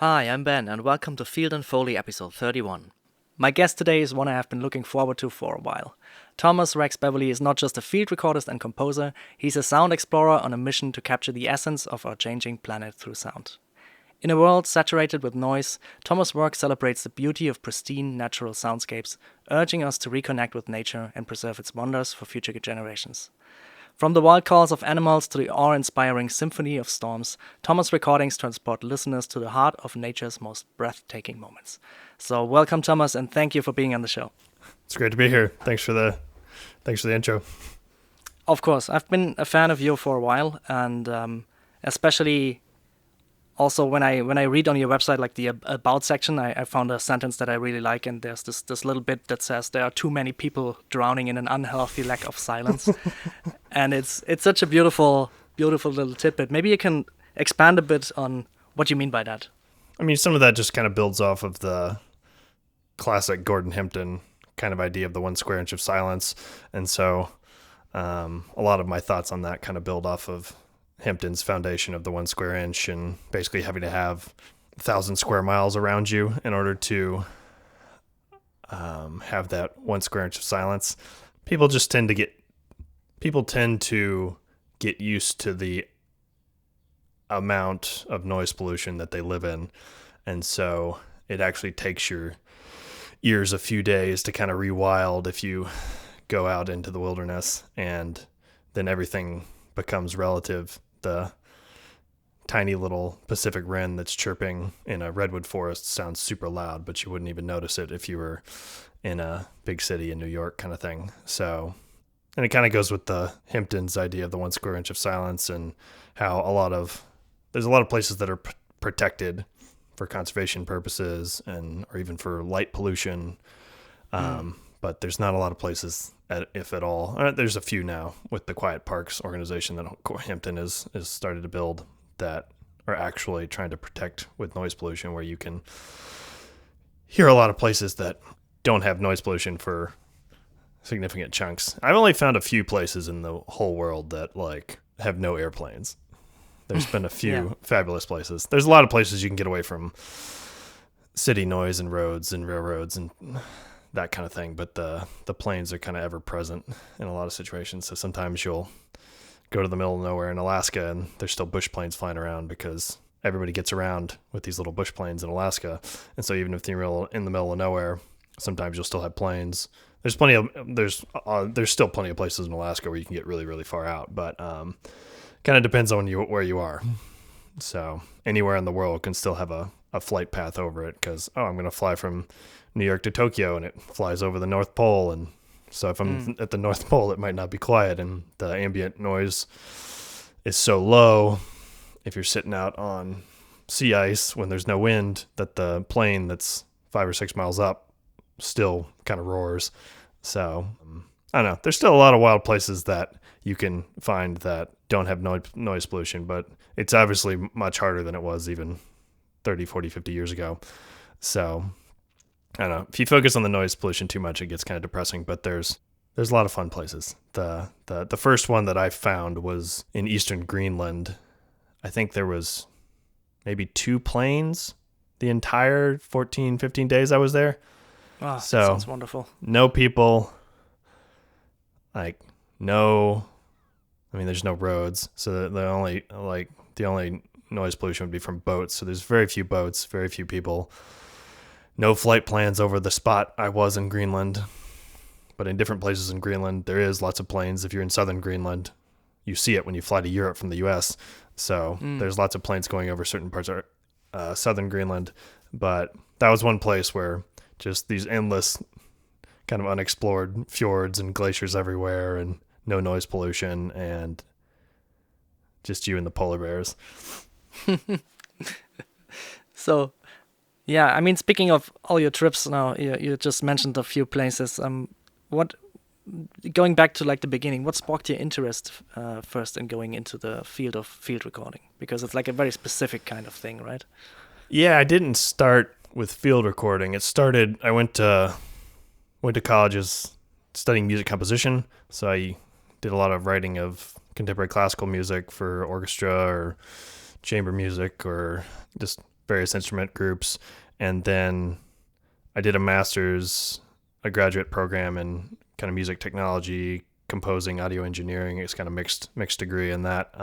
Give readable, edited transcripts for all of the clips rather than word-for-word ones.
Hi, I'm Ben, and welcome to Field and Foley episode 31. My guest today is one I have been looking forward to for a while. Thomas Rex Beverly is not just a field recordist and composer, he's a sound explorer on a mission to capture the essence of our changing planet through sound. In a world saturated with noise, Thomas' work celebrates the beauty of pristine natural soundscapes, urging us to reconnect with nature and preserve its wonders for future generations. From the wild calls of animals to the awe-inspiring symphony of storms, Thomas' recordings transport listeners to the heart of nature's most breathtaking moments. So welcome, Thomas, and thank you for being on the show. It's great to be here. Thanks for the intro. Of course, I've been a fan of you for a while, and especially also when I read on your website, like the About section, I found a sentence that I really like, and there's this little bit that says there are too many people drowning in an unhealthy lack of silence. And it's such a beautiful little tidbit. Maybe you can expand a bit on what you mean by that. I mean, some of that just kind of builds off of the classic Gordon Hempton kind of idea of the 1 square inch of silence. And so a lot of my thoughts on that kind of build off of Hempton's foundation of the 1 square inch and basically having to have 1,000 square miles around you in order to have that 1 square inch of silence. People tend to get used to the amount of noise pollution that they live in. And so it actually takes your ears a few days to kind of rewild if you go out into the wilderness, and then everything becomes relative. The tiny little Pacific wren that's chirping in a redwood forest sounds super loud, but you wouldn't even notice it if you were in a big city in New York kind of thing. So, and it kind of goes with the Hempton's idea of the 1 square inch of silence, and how there's a lot of places that are protected for conservation purposes or even for light pollution. But there's not a lot of places, if at all. There's a few now with the Quiet Parks organization that Hempton has started to build that are actually trying to protect with noise pollution, where you can hear a lot of places that don't have noise pollution for significant chunks. I've only found a few places in the whole world that have no airplanes. There's been a few fabulous places. There's a lot of places you can get away from city noise and roads and railroads and that kind of thing, but the planes are kind of ever present in a lot of situations. So sometimes you'll go to the middle of nowhere in Alaska and there's still bush planes flying around because everybody gets around with these little bush planes in Alaska. And so even if you're in the middle of nowhere, sometimes you'll still have planes. There's still plenty of places in Alaska where you can get really, really far out, but kind of depends on where you are. So anywhere in the world can still have a flight path over it, because I'm going to fly from New York to Tokyo and it flies over the North Pole, and so if I'm at the North Pole, it might not be quiet, and the ambient noise is so low if you're sitting out on sea ice when there's no wind that the plane that's 5 or 6 miles up still kind of roars. So I don't know. There's still a lot of wild places that you can find that don't have noise pollution, but it's obviously much harder than it was even 30, 40, 50 years ago. So I don't know. If you focus on the noise pollution too much, it gets kind of depressing, but there's a lot of fun places. The first one that I found was in eastern Greenland. I think there was maybe 2 planes the entire 14, 15 days I was there. Oh, so that sounds wonderful. No people, there's no roads. So the only noise pollution would be from boats. So there's very few boats, very few people. No flight plans over the spot I was in Greenland. But in different places in Greenland, there is lots of planes. If you're in southern Greenland, you see it when you fly to Europe from the U.S. So there's lots of planes going over certain parts of southern Greenland. But that was one place where just these endless kind of unexplored fjords and glaciers everywhere, and no noise pollution, and just you and the polar bears. So Yeah, I mean, speaking of all your trips now, you just mentioned a few places. What going back to like the beginning, what sparked your interest first in going into the field of field recording? Because it's like a very specific kind of thing, right? Yeah, I didn't start with field recording. It started. I went to colleges studying music composition, so I did a lot of writing of contemporary classical music for orchestra or chamber music or just various instrument groups. And then I did a graduate program in kind of music technology, composing, audio engineering. It's kind of mixed degree, and that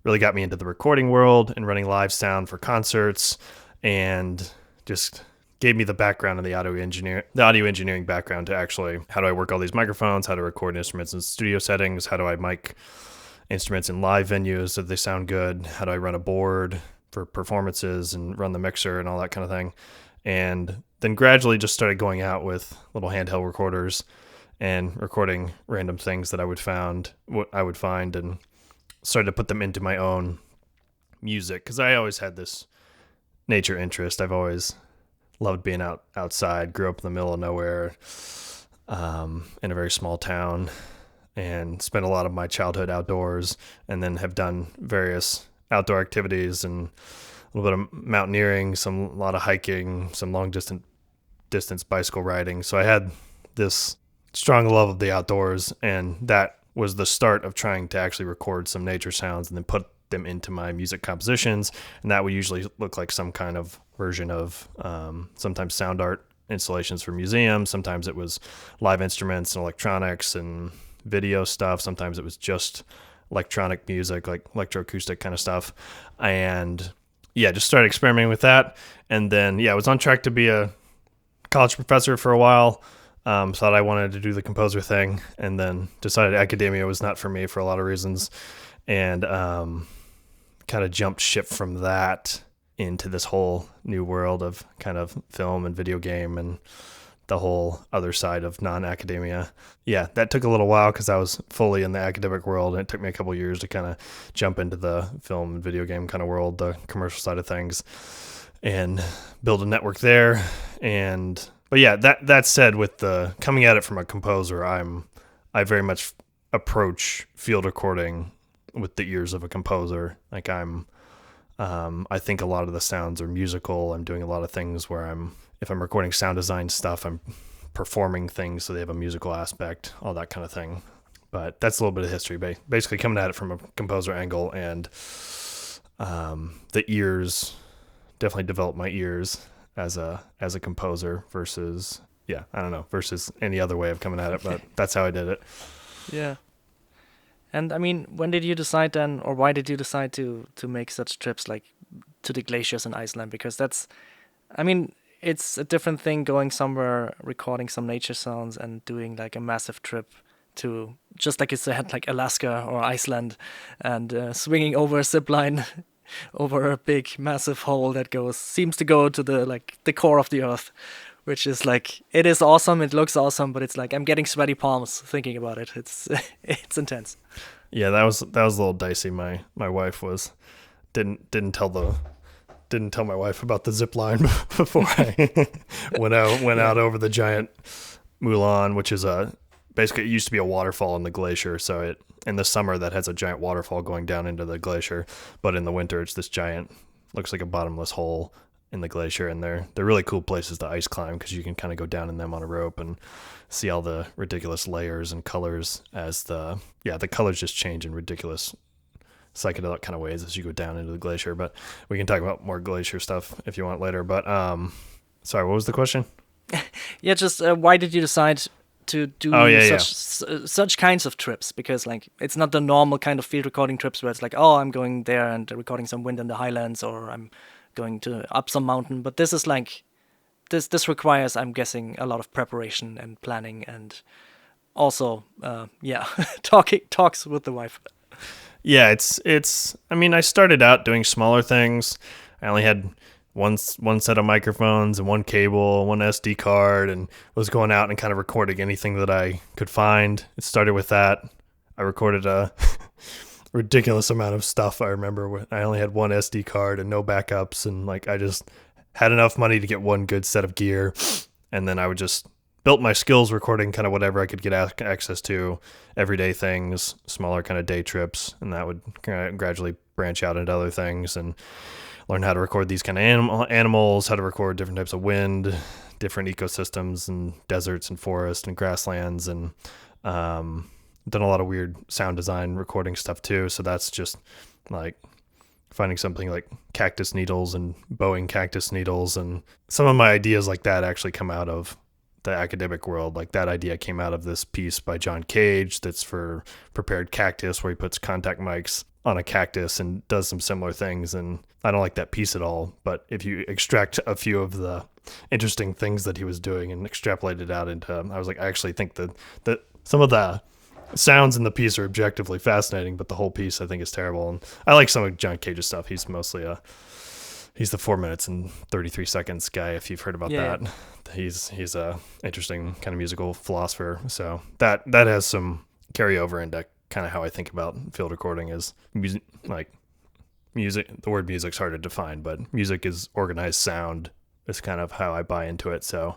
really got me into the recording world and running live sound for concerts, and just gave me the background in the audio engineering background to actually, how do I work all these microphones, how to record instruments in studio settings, how do I mic instruments in live venues so they sound good, how do I run a board for performances and run the mixer and all that kind of thing. And then gradually just started going out with little handheld recorders and recording random things that what I would find, and started to put them into my own music, because I always had this nature interest. I've always loved being outside, grew up in the middle of nowhere, in a very small town, and spent a lot of my childhood outdoors, and then have done various outdoor activities and a little bit of mountaineering, a lot of hiking, some long distance bicycle riding. So I had this strong love of the outdoors, and that was the start of trying to actually record some nature sounds and then put them into my music compositions. And that would usually look like some kind of version of sometimes sound art installations for museums. Sometimes it was live instruments and electronics and video stuff. Sometimes it was just electronic music, like electroacoustic kind of stuff. And yeah, just started experimenting with that. And then, yeah, I was on track to be a college professor for a while. Thought I wanted to do the composer thing, and then decided academia was not for me for a lot of reasons. And kind of jumped ship from that into this whole new world of kind of film and video game and the whole other side of non-academia. Yeah, that took a little while because I was fully in the academic world, and it took me a couple of years to kind of jump into the film and video game kind of world, the commercial side of things, and build a network there. But yeah, that said, with the coming at it from a composer, I very much approach field recording with the ears of a composer. Like I think a lot of the sounds are musical. I'm doing a lot of things where if I'm recording sound design stuff, I'm performing things so they have a musical aspect, all that kind of thing. But that's a little bit of history, basically coming at it from a composer angle, and the ears definitely developed my ears as a composer versus any other way of coming at it, but that's how I did it. Yeah. And I mean, when did you decide then, or why did you decide to make such trips like to the glaciers in Iceland? Because it's a different thing going somewhere, recording some nature sounds, and doing like a massive trip to, just like you said, like Alaska or Iceland, and swinging over a zip line over a big massive hole that seems to go to the core of the earth, which is like, it is awesome, it looks awesome, but it's like I'm getting sweaty palms thinking about it. It's it's intense. Yeah, that was a little dicey. My wife didn't tell my wife about the zip line before I went out over the giant Mulan, which is basically, it used to be a waterfall in the glacier. So in the summer, that has a giant waterfall going down into the glacier, but in the winter, it's this giant, looks like a bottomless hole in the glacier. And they're really cool places to ice climb, because you can kind of go down in them on a rope and see all the ridiculous layers and colors as the colors just change in ridiculous psychedelic kind of ways as you go down into the glacier. But we can talk about more glacier stuff if you want later. But sorry, what was the question? Yeah, just why did you decide to do such kinds of trips? Because like, it's not the normal kind of field recording trips where it's like, oh, I'm going there and recording some wind in the highlands, or I'm going up some mountain. But this is like, this requires, I'm guessing, a lot of preparation and planning, and also talks with the wife. Yeah, it's I mean, I started out doing smaller things. I only had one set of microphones and one cable, one SD card, and was going out and kind of recording anything that I could find. It started with that. I recorded a ridiculous amount of stuff. I remember I only had one SD card and no backups, and like I just had enough money to get one good set of gear, and then I would just built my skills recording kind of whatever I could get access to, everyday things, smaller kind of day trips, and that would kind of gradually branch out into other things and learn how to record these kind of animals, how to record different types of wind, different ecosystems and deserts and forests and grasslands, and done a lot of weird sound design recording stuff too. So that's just like finding something like cactus needles and bowing cactus needles, and some of my ideas like that actually come out of the academic world. Like that idea came out of this piece by John Cage that's for Prepared Cactus, where he puts contact mics on a cactus and does some similar things. And I don't like that piece at all, but if you extract a few of the interesting things that he was doing and extrapolate it out into, I was like, I actually think that some of the sounds in the piece are objectively fascinating, but the whole piece I think is terrible. And I like some of John Cage's stuff. He's mostly he's the 4 minutes and 33 seconds guy, if you've heard about that. He's a interesting kind of musical philosopher. So that has some carryover into kind of how I think about field recording is music. Like music, the word music's hard to define, but music is organized sound is kind of how I buy into it. So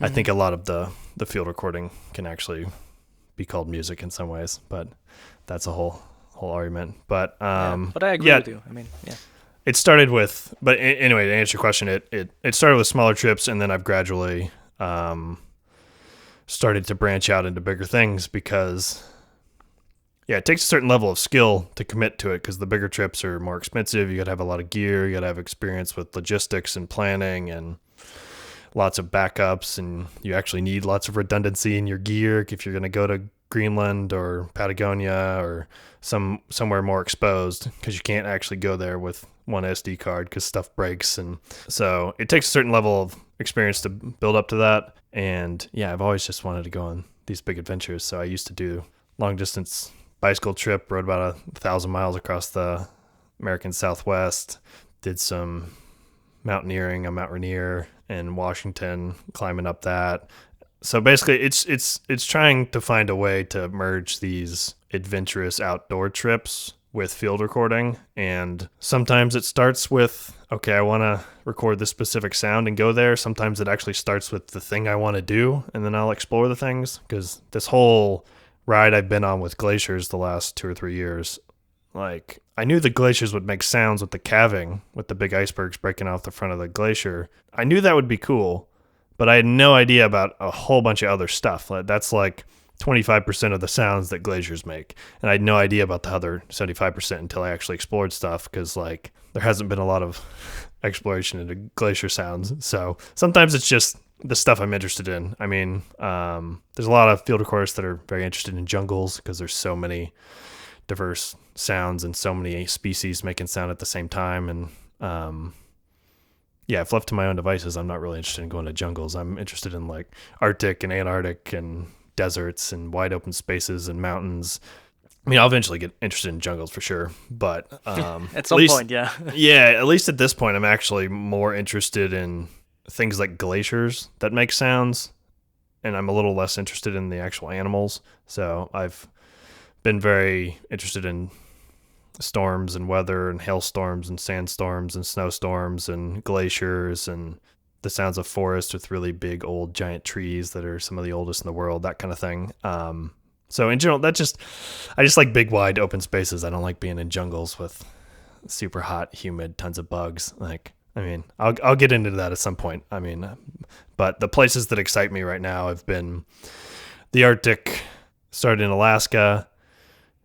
I think a lot of the field recording can actually be called music in some ways, but that's a whole argument. But but I agree with you. I mean, yeah. It started with, but anyway, to answer your question, it started with smaller trips, and then I've gradually started to branch out into bigger things because, it takes a certain level of skill to commit to it because the bigger trips are more expensive. You got to have a lot of gear. You got to have experience with logistics and planning and lots of backups, and you actually need lots of redundancy in your gear if you're going to go to Greenland or Patagonia or somewhere more exposed, because you can't actually go there with one SD card because stuff breaks. And so it takes a certain level of experience to build up to that. And I've always just wanted to go on these big adventures. So I used to do long distance bicycle trip, rode about 1,000 miles across the American Southwest, did some mountaineering on Mount Rainier in Washington, climbing up that. So basically it's trying to find a way to merge these adventurous outdoor trips with field recording. And sometimes it starts with, okay, I want to record this specific sound and go there. Sometimes it actually starts with the thing I want to do, and then I'll explore the things. Because this whole ride I've been on with glaciers the last 2 or 3 years, like I knew the glaciers would make sounds with the calving, with the big icebergs breaking off the front of the glacier. I knew that would be cool, but I had no idea about a whole bunch of other stuff. That's like 25% of the sounds that glaciers make. And I had no idea about the other 75% until I actually explored stuff, because like there hasn't been a lot of exploration into glacier sounds. So sometimes it's just the stuff I'm interested in. I mean, there's a lot of field recordists that are very interested in jungles because there's so many diverse sounds and so many species making sound at the same time. And if left to my own devices, I'm not really interested in going to jungles. I'm interested in like Arctic and Antarctic and deserts and wide open spaces and mountains. I mean, I'll eventually get interested in jungles for sure, but at some point, yeah. At least at this point, I'm actually more interested in things like glaciers that make sounds, and I'm a little less interested in the actual animals. So I've been very interested in storms and weather and hailstorms and sandstorms and snowstorms and glaciers and the sounds of forest with really big old giant trees that are some of the oldest in the world, that kind of thing. So in general, I just like big, wide open spaces. I don't like being in jungles with super hot, humid, tons of bugs. Like, I mean, I'll get into that at some point. I mean, but the places that excite me right now have been the Arctic, started in Alaska,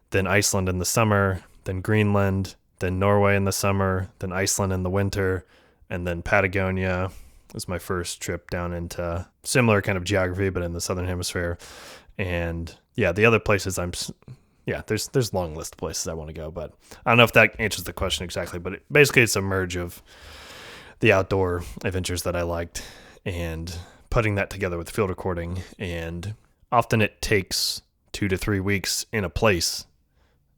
then Iceland in the summer, then Greenland, then Norway in the summer, then Iceland in the winter, and then Patagonia was my first trip down into similar kind of geography, but in the southern hemisphere. And the other places there's a long list of places I want to go, but I don't know if that answers the question exactly, but basically it's a merge of the outdoor adventures that I liked and putting that together with field recording. And often it takes 2 to 3 weeks in a place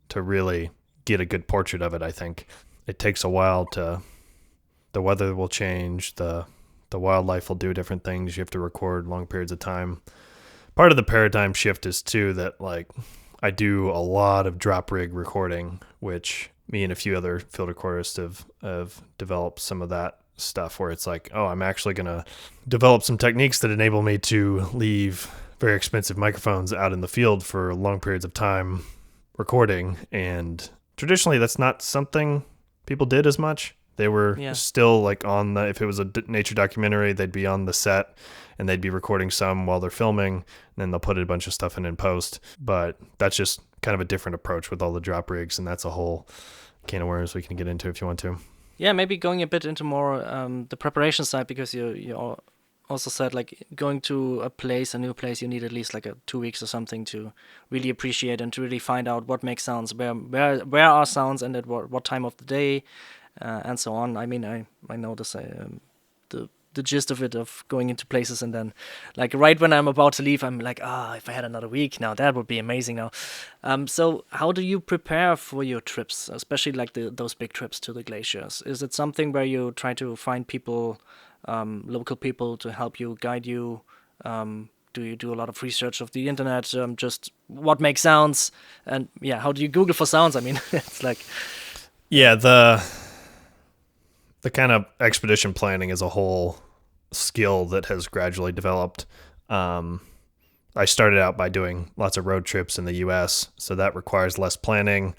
to really get a good portrait of it. I think it takes a while the weather will change, the wildlife will do different things. You have to record long periods of time. Part of the paradigm shift is too that like I do a lot of drop rig recording, which me and a few other field recordists have developed some of that stuff where it's like, oh, I'm actually going to develop some techniques that enable me to leave very expensive microphones out in the field for long periods of time recording. And traditionally, that's not something people did as much. They were still like on the, if it was a nature documentary, they'd be on the set and they'd be recording some while they're filming, and then they'll put a bunch of stuff in post. But that's just kind of a different approach with all the drop rigs, and that's a whole can of worms we can get into if you want to. Yeah, maybe going a bit into more the preparation side, because you also said like going to a new place, you need at least like 2 weeks or something to really appreciate and to really find out what makes sounds, where are sounds, and at what time of the day, and so on. I mean, I know this, the gist of it, of going into places and then like right when I'm about to leave, I'm like, if I had another week now, that would be amazing now. So how do you prepare for your trips, especially like those big trips to the glaciers? Is it something where you try to find people, local people, to help you, guide you? Do you do a lot of research of the internet, just what makes sounds? And yeah, how do you Google for sounds? I mean, it's like... Yeah, the kind of expedition planning is a whole skill that has gradually developed. I started out by doing lots of road trips in the U.S., so that requires less planning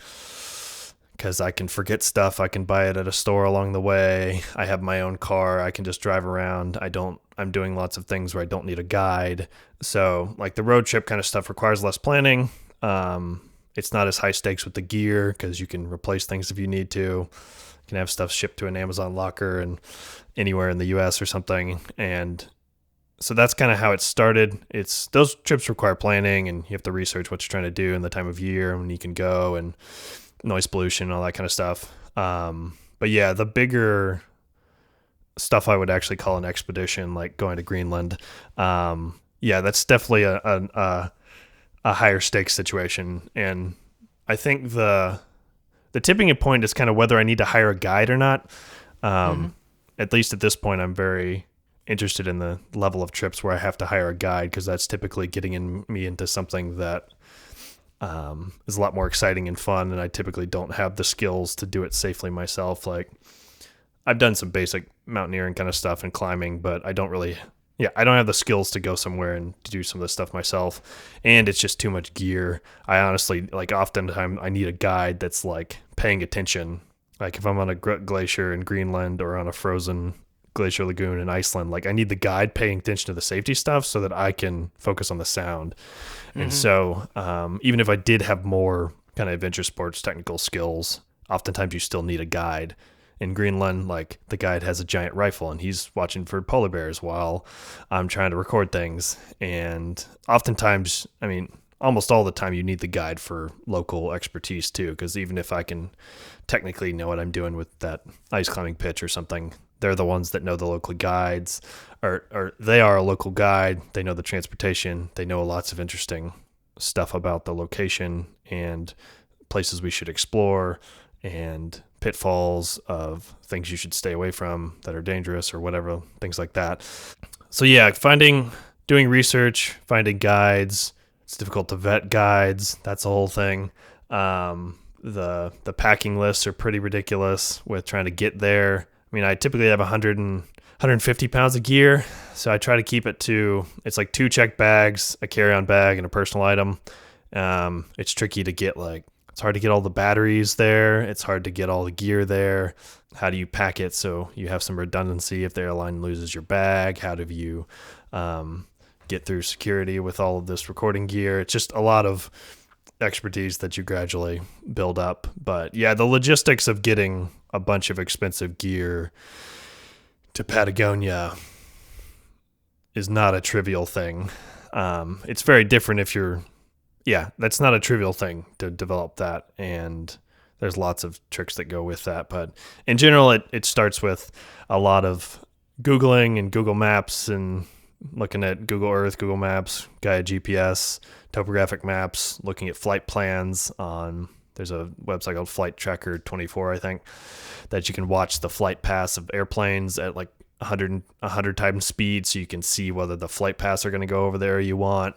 because I can forget stuff. I can buy it at a store along the way. I have my own car. I can just drive around. I'm doing lots of things where I don't need a guide. So like the road trip kind of stuff requires less planning. It's not as high stakes with the gear because you can replace things if you need to. You can have stuff shipped to an Amazon locker and anywhere in the U.S. or something. And so that's kind of how it started. Those trips require planning, and you have to research what you're trying to do and the time of year when you can go, and noise pollution, all that kind of stuff. But yeah, the bigger stuff I would actually call an expedition, like going to Greenland. That's definitely a higher stakes situation. And I think the tipping point is kind of whether I need to hire a guide or not. At least at this point, I'm very interested in the level of trips where I have to hire a guide, because that's typically getting me into something that is a lot more exciting and fun, and I typically don't have the skills to do it safely myself. Like, I've done some basic mountaineering kind of stuff and climbing, but I don't have the skills to go somewhere and to do some of this stuff myself, and it's just too much gear. I honestly, like, oftentimes I need a guide that's like paying attention. Like if I'm on a glacier in Greenland or on a frozen glacier lagoon in Iceland, like I need the guide paying attention to the safety stuff so that I can focus on the sound. And so even if I did have more kind of adventure sports technical skills, oftentimes you still need a guide. In Greenland, like the guide has a giant rifle and he's watching for polar bears while I'm trying to record things. And oftentimes, I mean, almost all the time you need the guide for local expertise too, because even if I can technically know what I'm doing with that ice climbing pitch or something, they're the ones that know the local guides, or they are a local guide. They know the transportation. They know lots of interesting stuff about the location and places we should explore and pitfalls of things you should stay away from that are dangerous or whatever, things like that. So yeah, doing research, finding guides. It's difficult to vet guides. That's the whole thing. The packing lists are pretty ridiculous with trying to get there. I mean, I typically have 150 pounds of gear, so I try to keep it to, it's like 2 checked bags, a carry-on bag, and a personal item. It's tricky to get, like, it's hard to get all the batteries there. It's hard to get all the gear there. How do you pack it so you have some redundancy if the airline loses your bag? How do you get through security with all of this recording gear? It's just a lot of expertise that you gradually build up. But yeah, the logistics of getting a bunch of expensive gear to Patagonia is not a trivial thing. It's very different if that's not a trivial thing to develop that. And there's lots of tricks that go with that. But in general, it starts with a lot of Googling and Google Maps and looking at Google Earth, Google Maps, Gaia GPS, topographic maps, looking at flight plans there's a website called Flight Tracker 24, I think, that you can watch the flight paths of airplanes at like 100 times speed, so you can see whether the flight paths are going to go over the area you want.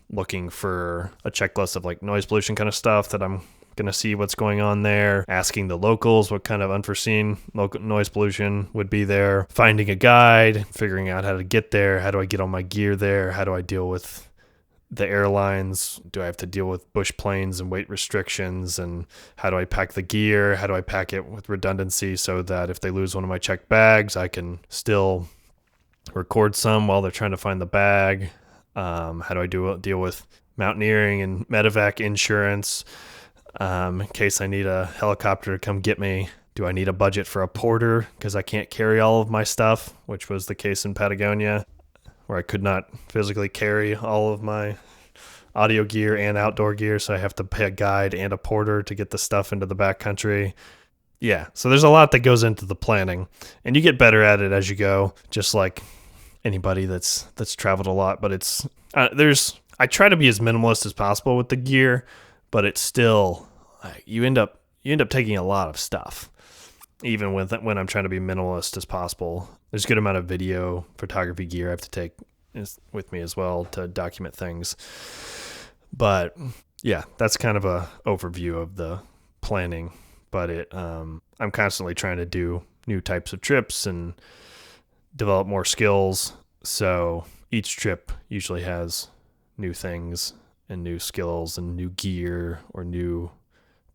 Looking for a checklist of like noise pollution kind of stuff that I'm Gonna see what's going on there, asking the locals what kind of unforeseen local noise pollution would be there, finding a guide, figuring out how to get there, how do I get all my gear there, how do I deal with the airlines, do I have to deal with bush planes and weight restrictions, and how do I pack the gear, how do I pack it with redundancy so that if they lose one of my checked bags, I can still record some while they're trying to find the bag. How do I deal with mountaineering and medevac insurance in case I need a helicopter to come get me? Do I need a budget for a porter because I can't carry all of my stuff, which was the case in Patagonia, where I could not physically carry all of my audio gear and outdoor gear, so I have to pay a guide and a porter to get the stuff into the backcountry. Yeah, so there's a lot that goes into the planning, and you get better at it as you go, just like anybody that's traveled a lot. But it's I try to be as minimalist as possible with the gear, but it's still you end up taking a lot of stuff, even when I'm trying to be minimalist as possible. There's a good amount of video photography gear I have to take with me as well to document things. But yeah, that's kind of a overview of the planning. But I'm constantly trying to do new types of trips and develop more skills. So each trip usually has new things and new skills and new gear or new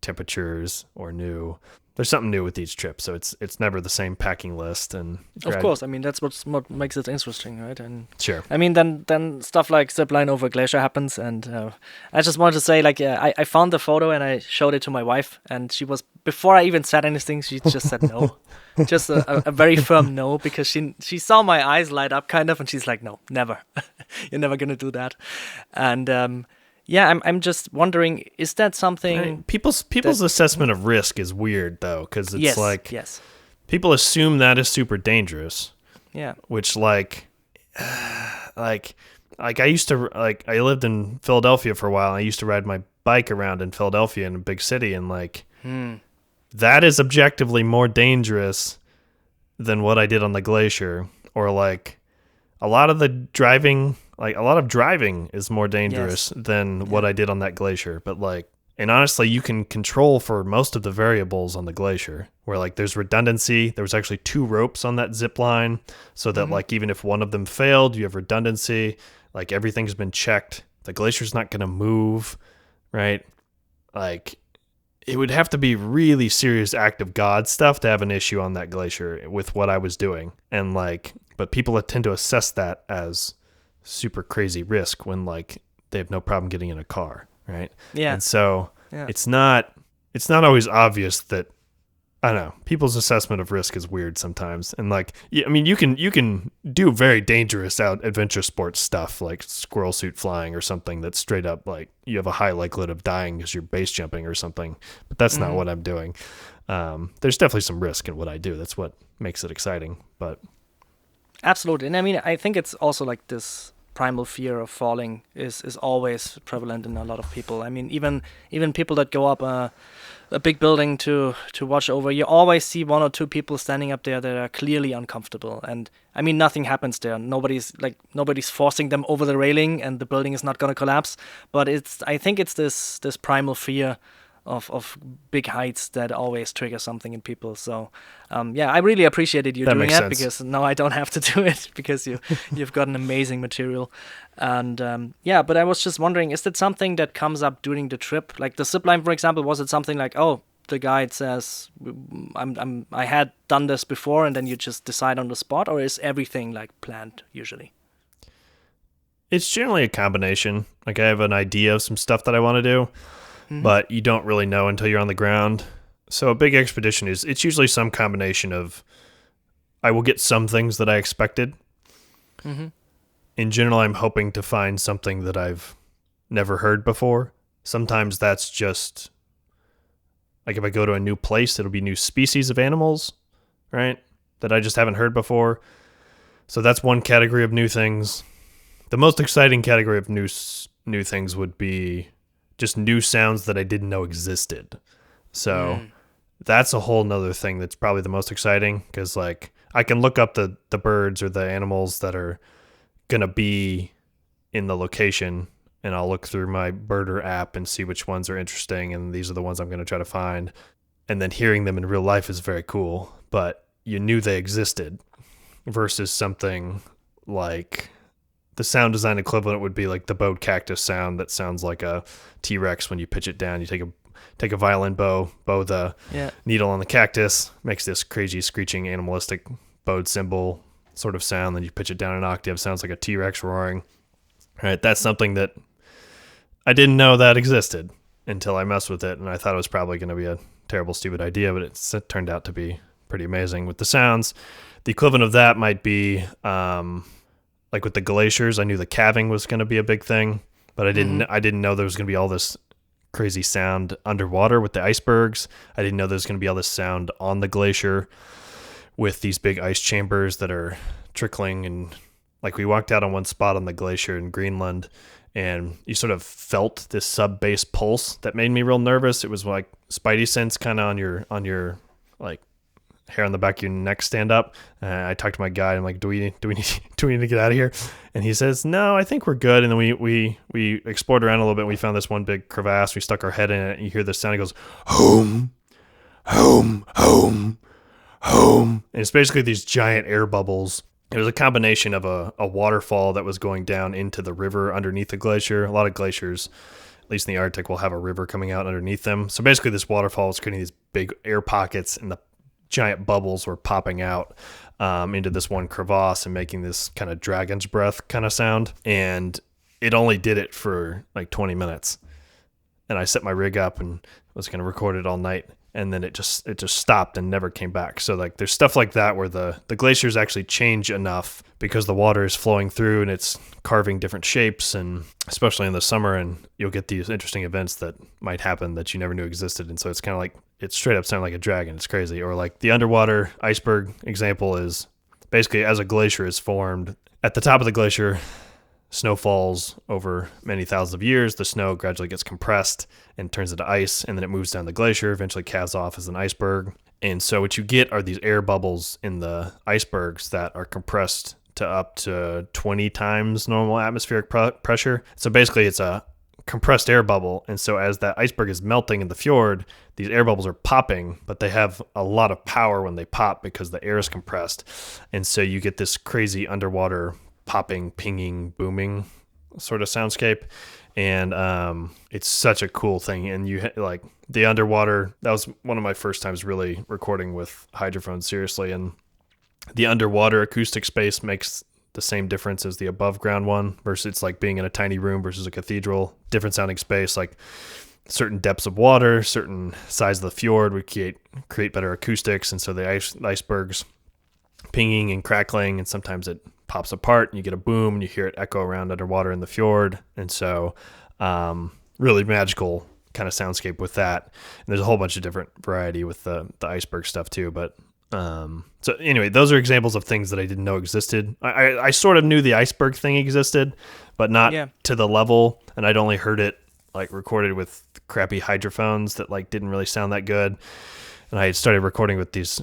temperatures or there's something new with each trip, so it's never the same packing list. And of course, I mean that's what makes it interesting, right? And sure, I mean then stuff like zipline over glacier happens, and I just wanted to say, like, I found the photo and I showed it to my wife, and she was, before I even said anything, she just said no, just a very firm no, because she saw my eyes light up kind of, and she's like, no, never, you're never gonna do that. And yeah, I'm just wondering, is that something... People's assessment of risk is weird, though, because it's yes. People assume that is super dangerous. Yeah. Which, like I used to, I lived in Philadelphia for a while. And I used to ride my bike around in Philadelphia in a big city, and, that is objectively more dangerous than what I did on the glacier. Or, a lot of driving is more dangerous than what I did on that glacier. But and honestly, you can control for most of the variables on the glacier, where there's redundancy. There was actually 2 ropes on that zip line, so that even if one of them failed, you have redundancy. Everything's been checked. The glacier's not going to move, right? It would have to be really serious act of God stuff to have an issue on that glacier with what I was doing. And but people tend to assess that as super crazy risk when they have no problem getting in a car, right? Yeah. And so it's not always obvious that, I don't know, people's assessment of risk is weird sometimes. And I mean, you can do very dangerous adventure sports stuff like squirrel suit flying or something that's straight up you have a high likelihood of dying because you're base jumping or something. But that's not what I'm doing. There's definitely some risk in what I do. That's what makes it exciting. But absolutely. And I mean, I think it's also this primal fear of falling is always prevalent in a lot of people. I mean, even people that go up a big building to watch over, you always see 1 or 2 people standing up there that are clearly uncomfortable. And I mean, nothing happens there. Nobody's forcing them over the railing, and the building is not going to collapse. But I think it's this primal fear of big heights that always trigger something in people. So I really appreciated you doing that, because now I don't have to do it, because you've got an amazing material. And but I was just wondering, is that something that comes up during the trip? Like the zipline, for example, was it something the guide says I had done this before, and then you just decide on the spot, or is everything planned usually? It's generally a combination. I have an idea of some stuff that I want to do, but you don't really know until you're on the ground. So a big expedition it's usually some combination of, I will get some things that I expected. Mm-hmm. In general, I'm hoping to find something that I've never heard before. Sometimes that's just, if I go to a new place, it'll be new species of animals, right, that I just haven't heard before. So that's one category of new things. The most exciting category of new things would be just new sounds that I didn't know existed. So that's a whole nother thing that's probably the most exciting, because I can look up the birds or the animals that are going to be in the location, and I'll look through my birder app and see which ones are interesting, and these are the ones I'm going to try to find. And then hearing them in real life is very cool, but you knew they existed versus something like the sound design equivalent would be like the bowed cactus sound that sounds like a T-Rex when you pitch it down. You take a violin bow the needle on the cactus, makes this crazy screeching animalistic bowed cymbal sort of sound. Then you pitch it down an octave, sounds like a T-Rex roaring. Right, that's something that I didn't know that existed until I messed with it, and I thought it was probably going to be a terrible, stupid idea, but it turned out to be pretty amazing with the sounds. The equivalent of that might be like with the glaciers. I knew the calving was going to be a big thing, but I didn't know there was going to be all this crazy sound underwater with the icebergs. I didn't know there was going to be all this sound on the glacier with these big ice chambers that are trickling. And like we walked out on one spot on the glacier in Greenland, and you sort of felt this sub-bass pulse that made me real nervous. It was like spidey sense kind of on your like hair on the back of your neck stand up. I talked to my guide. I'm like, do we need to get out of here? And he says, no, I think we're good. And then we explored around a little bit. And we found this one big crevasse. We stuck our head in it, and you hear this sound. It goes, home, home, home, home. And it's basically these giant air bubbles. It was a combination of a waterfall that was going down into the river underneath the glacier. A lot of glaciers, at least in the Arctic, will have a river coming out underneath them. So basically this waterfall was creating these big air pockets, and the giant bubbles were popping out into this one crevasse and making this kind of dragon's breath kind of sound. And it only did it for like 20 minutes. And I set my rig up and was going to record it all night. And then it just stopped and never came back. So like there's stuff like that where the glaciers actually change enough because the water is flowing through and it's carving different shapes, and especially in the summer, and you'll get these interesting events that might happen that you never knew existed. And so it's kind of like, it straight up sounded like a dragon. It's crazy. Or like the underwater iceberg example is basically as a glacier is formed, at the top of the glacier, snow falls over many thousands of years. The snow gradually gets compressed and turns into ice, and then it moves down the glacier, eventually calves off as an iceberg. And so what you get are these air bubbles in the icebergs that are compressed to up to 20 times normal atmospheric pressure. So basically it's a compressed air bubble. And so as that iceberg is melting in the fjord, these air bubbles are popping, but they have a lot of power when they pop because the air is compressed. And so you get this crazy underwater popping, pinging, booming sort of soundscape. And it's such a cool thing. And you like the underwater, that was one of my first times really recording with hydrophones seriously. And the underwater acoustic space makes the same difference as the above ground one, versus it's like being in a tiny room versus a cathedral, different sounding space. Like certain depths of water, certain size of the fjord would create better acoustics. And so the icebergs pinging and crackling, and sometimes it pops apart and you get a boom and you hear it echo around underwater in the fjord. And so really magical kind of soundscape with that. And there's a whole bunch of different variety with the iceberg stuff too. But so anyway, those are examples of things that I didn't know existed. I sort of knew the iceberg thing existed, but not to the level. And I'd only heard it like recorded with crappy hydrophones that like didn't really sound that good. And I started recording with these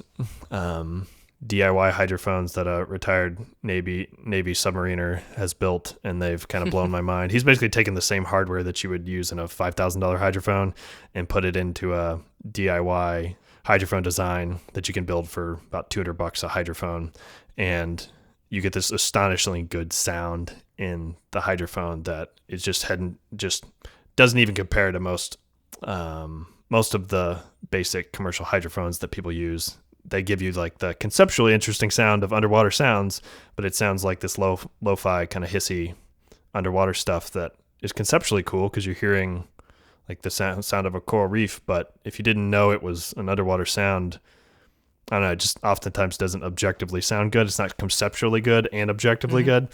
DIY hydrophones that a retired Navy submariner has built, and they've kind of blown my mind. He's basically taken the same hardware that you would use in a $5,000 hydrophone and put it into a DIY hydrophone design that you can build for about $200 a hydrophone, and you get this astonishingly good sound in the hydrophone that it just doesn't even compare to most of the basic commercial hydrophones that people use. They give you like the conceptually interesting sound of underwater sounds, but it sounds like this lo-fi kind of hissy underwater stuff that is conceptually cool because you're hearing like the sound of a coral reef. But if you didn't know it was an underwater sound, I don't know, it just oftentimes doesn't objectively sound good. It's not conceptually good and objectively good.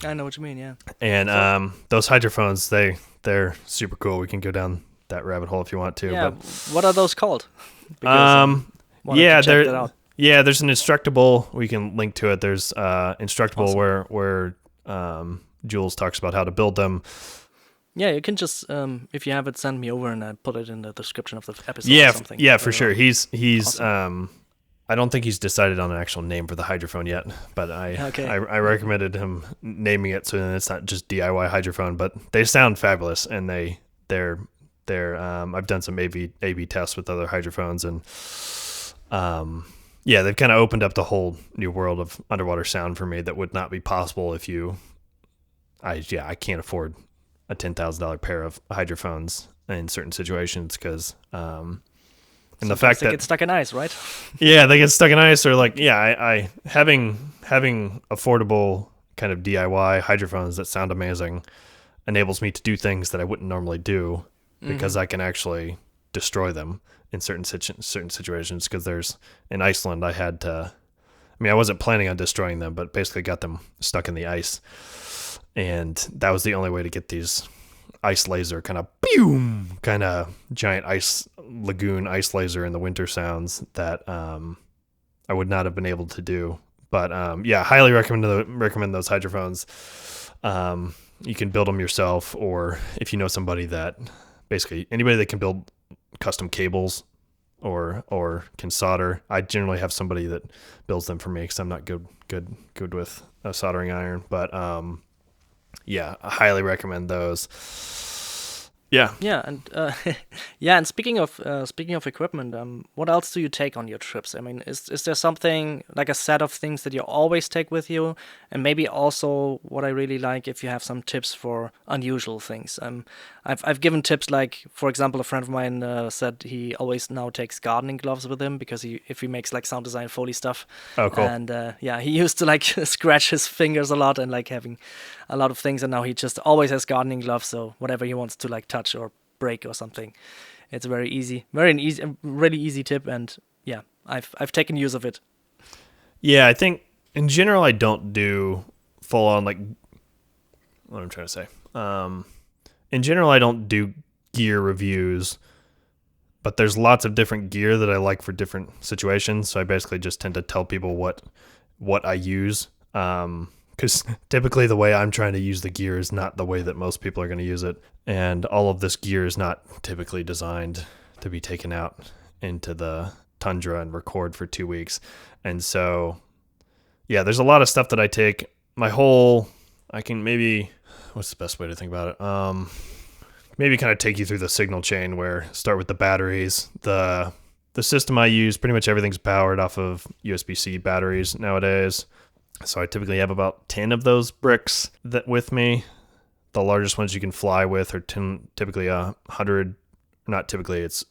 I know what you mean, yeah. And those hydrophones, they're super cool. We can go down that rabbit hole if you want to. Yeah, but what are those called? Because, there's an Instructable. We can link to it. There's Instructable where Jules talks about how to build them. Yeah, you can just if you have it, send me over and I put it in the description of the episode. Yeah, or something. yeah, for sure. He's awesome. I don't think he's decided on an actual name for the hydrophone yet, but I recommended him naming it so then it's not just DIY hydrophone, but they sound fabulous, and they're I've done some A/B tests with other hydrophones, and yeah, they've kind of opened up the whole new world of underwater sound for me that would not be possible if I can't afford a $10,000 pair of hydrophones in certain situations because and the fact they that get stuck in ice, right? yeah, they get stuck in ice, or like I having affordable kind of DIY hydrophones that sound amazing enables me to do things that I wouldn't normally do because I can actually destroy them in certain situations. Because there's in Iceland, I wasn't planning on destroying them, but basically got them stuck in the ice, and that was the only way to get these ice laser kind of giant ice lagoon ice laser in the winter sounds that I would not have been able to do. But highly recommend those hydrophones. You can build them yourself, or if you know somebody that basically anybody that can build custom cables or can solder. I generally have somebody that builds them for me because I'm not good with a soldering iron. But I highly recommend those. Yeah. Yeah, and and speaking of equipment, what else do you take on your trips? I mean, is there something like a set of things that you always take with you? And maybe also what I really like if you have some tips for unusual things. I've given tips like, for example, a friend of mine said he always now takes gardening gloves with him because if he makes like sound design Foley stuff. Oh, cool. And he used to like scratch his fingers a lot and like having a lot of things, and now he just always has gardening gloves, so whatever he wants to like touch or break or something, it's really easy tip, and yeah, I've taken use of it. Yeah, I think in general I don't do full on like what I'm trying to say. In general I don't do gear reviews, but there's lots of different gear that I like for different situations, so I basically just tend to tell people what I use. Because typically the way I'm trying to use the gear is not the way that most people are going to use it. And all of this gear is not typically designed to be taken out into the tundra and record for 2 weeks. And so, yeah, there's a lot of stuff that I take. What's the best way to think about it? Maybe kind of take you through the signal chain where start with the batteries. The system I use, pretty much everything's powered off of USB-C batteries nowadays. So I typically have about 10 of those bricks with me. The largest ones you can fly with are typically it's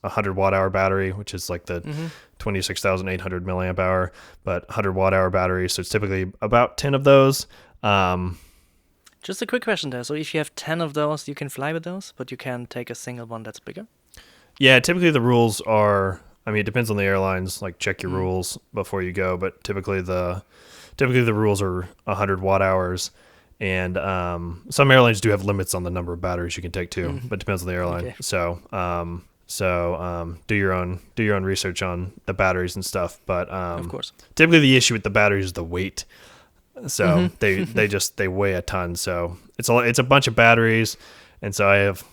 100 watt hour battery, which is like the 26,800 milliamp hour, but 100 watt hour battery. So it's typically about 10 of those. Just a quick question there. So if you have 10 of those, you can fly with those, but you can take a single one that's bigger? Yeah, typically the rules are, it depends on the airlines, like check your rules before you go, but typically the rules are 100 watt hours, and some airlines do have limits on the number of batteries you can take too, but it depends on the airline. Okay. So do your own research on the batteries and stuff. But of course, typically the issue with the batteries is the weight. So they weigh a ton. So it's a bunch of batteries, and so I have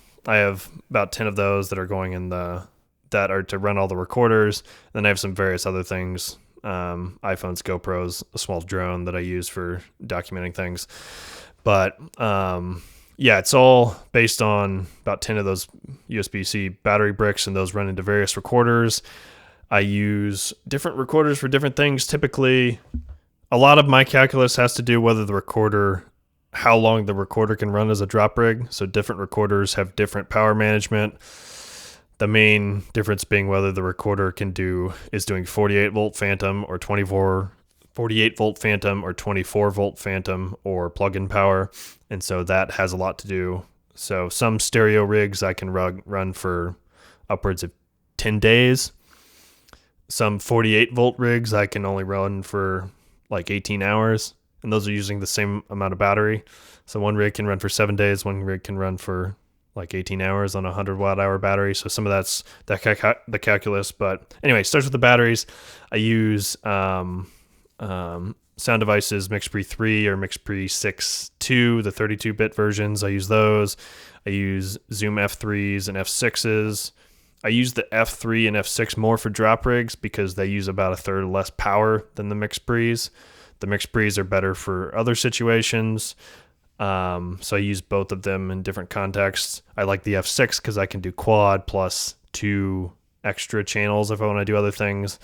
about 10 of those that are going in that are to run all the recorders. And then I have some various other things. iPhones, GoPros, a small drone that I use for documenting things. But it's all based on about 10 of those USB-C battery bricks, and those run into various recorders. I use different recorders for different things. Typically, a lot of my calculus has to do how long the recorder can run as a drop rig. So different recorders have different power management. The main difference being whether the recorder is doing 48 volt phantom or 48 volt phantom or 24 volt phantom or plug-in power. And so that has a lot to do. So some stereo rigs I can run for upwards of 10 days. Some 48 volt rigs I can only run for like 18 hours. And those are using the same amount of battery. So one rig can run for 7 days. One rig can run for like 18 hours on a 100 watt hour battery. So some of that's the calculus. But anyway, it starts with the batteries. I use Sound Devices MixPre 3 or MixPre 6.2, the 32-bit versions. I use those. I use Zoom F3s and F6s. I use the F3 and F6 more for drop rigs because they use about a third less power than the mixed breeze. The mixed breeze are better for other situations. So I use both of them in different contexts. I like the F6 because I can do quad plus 2 extra channels if I want to do other things.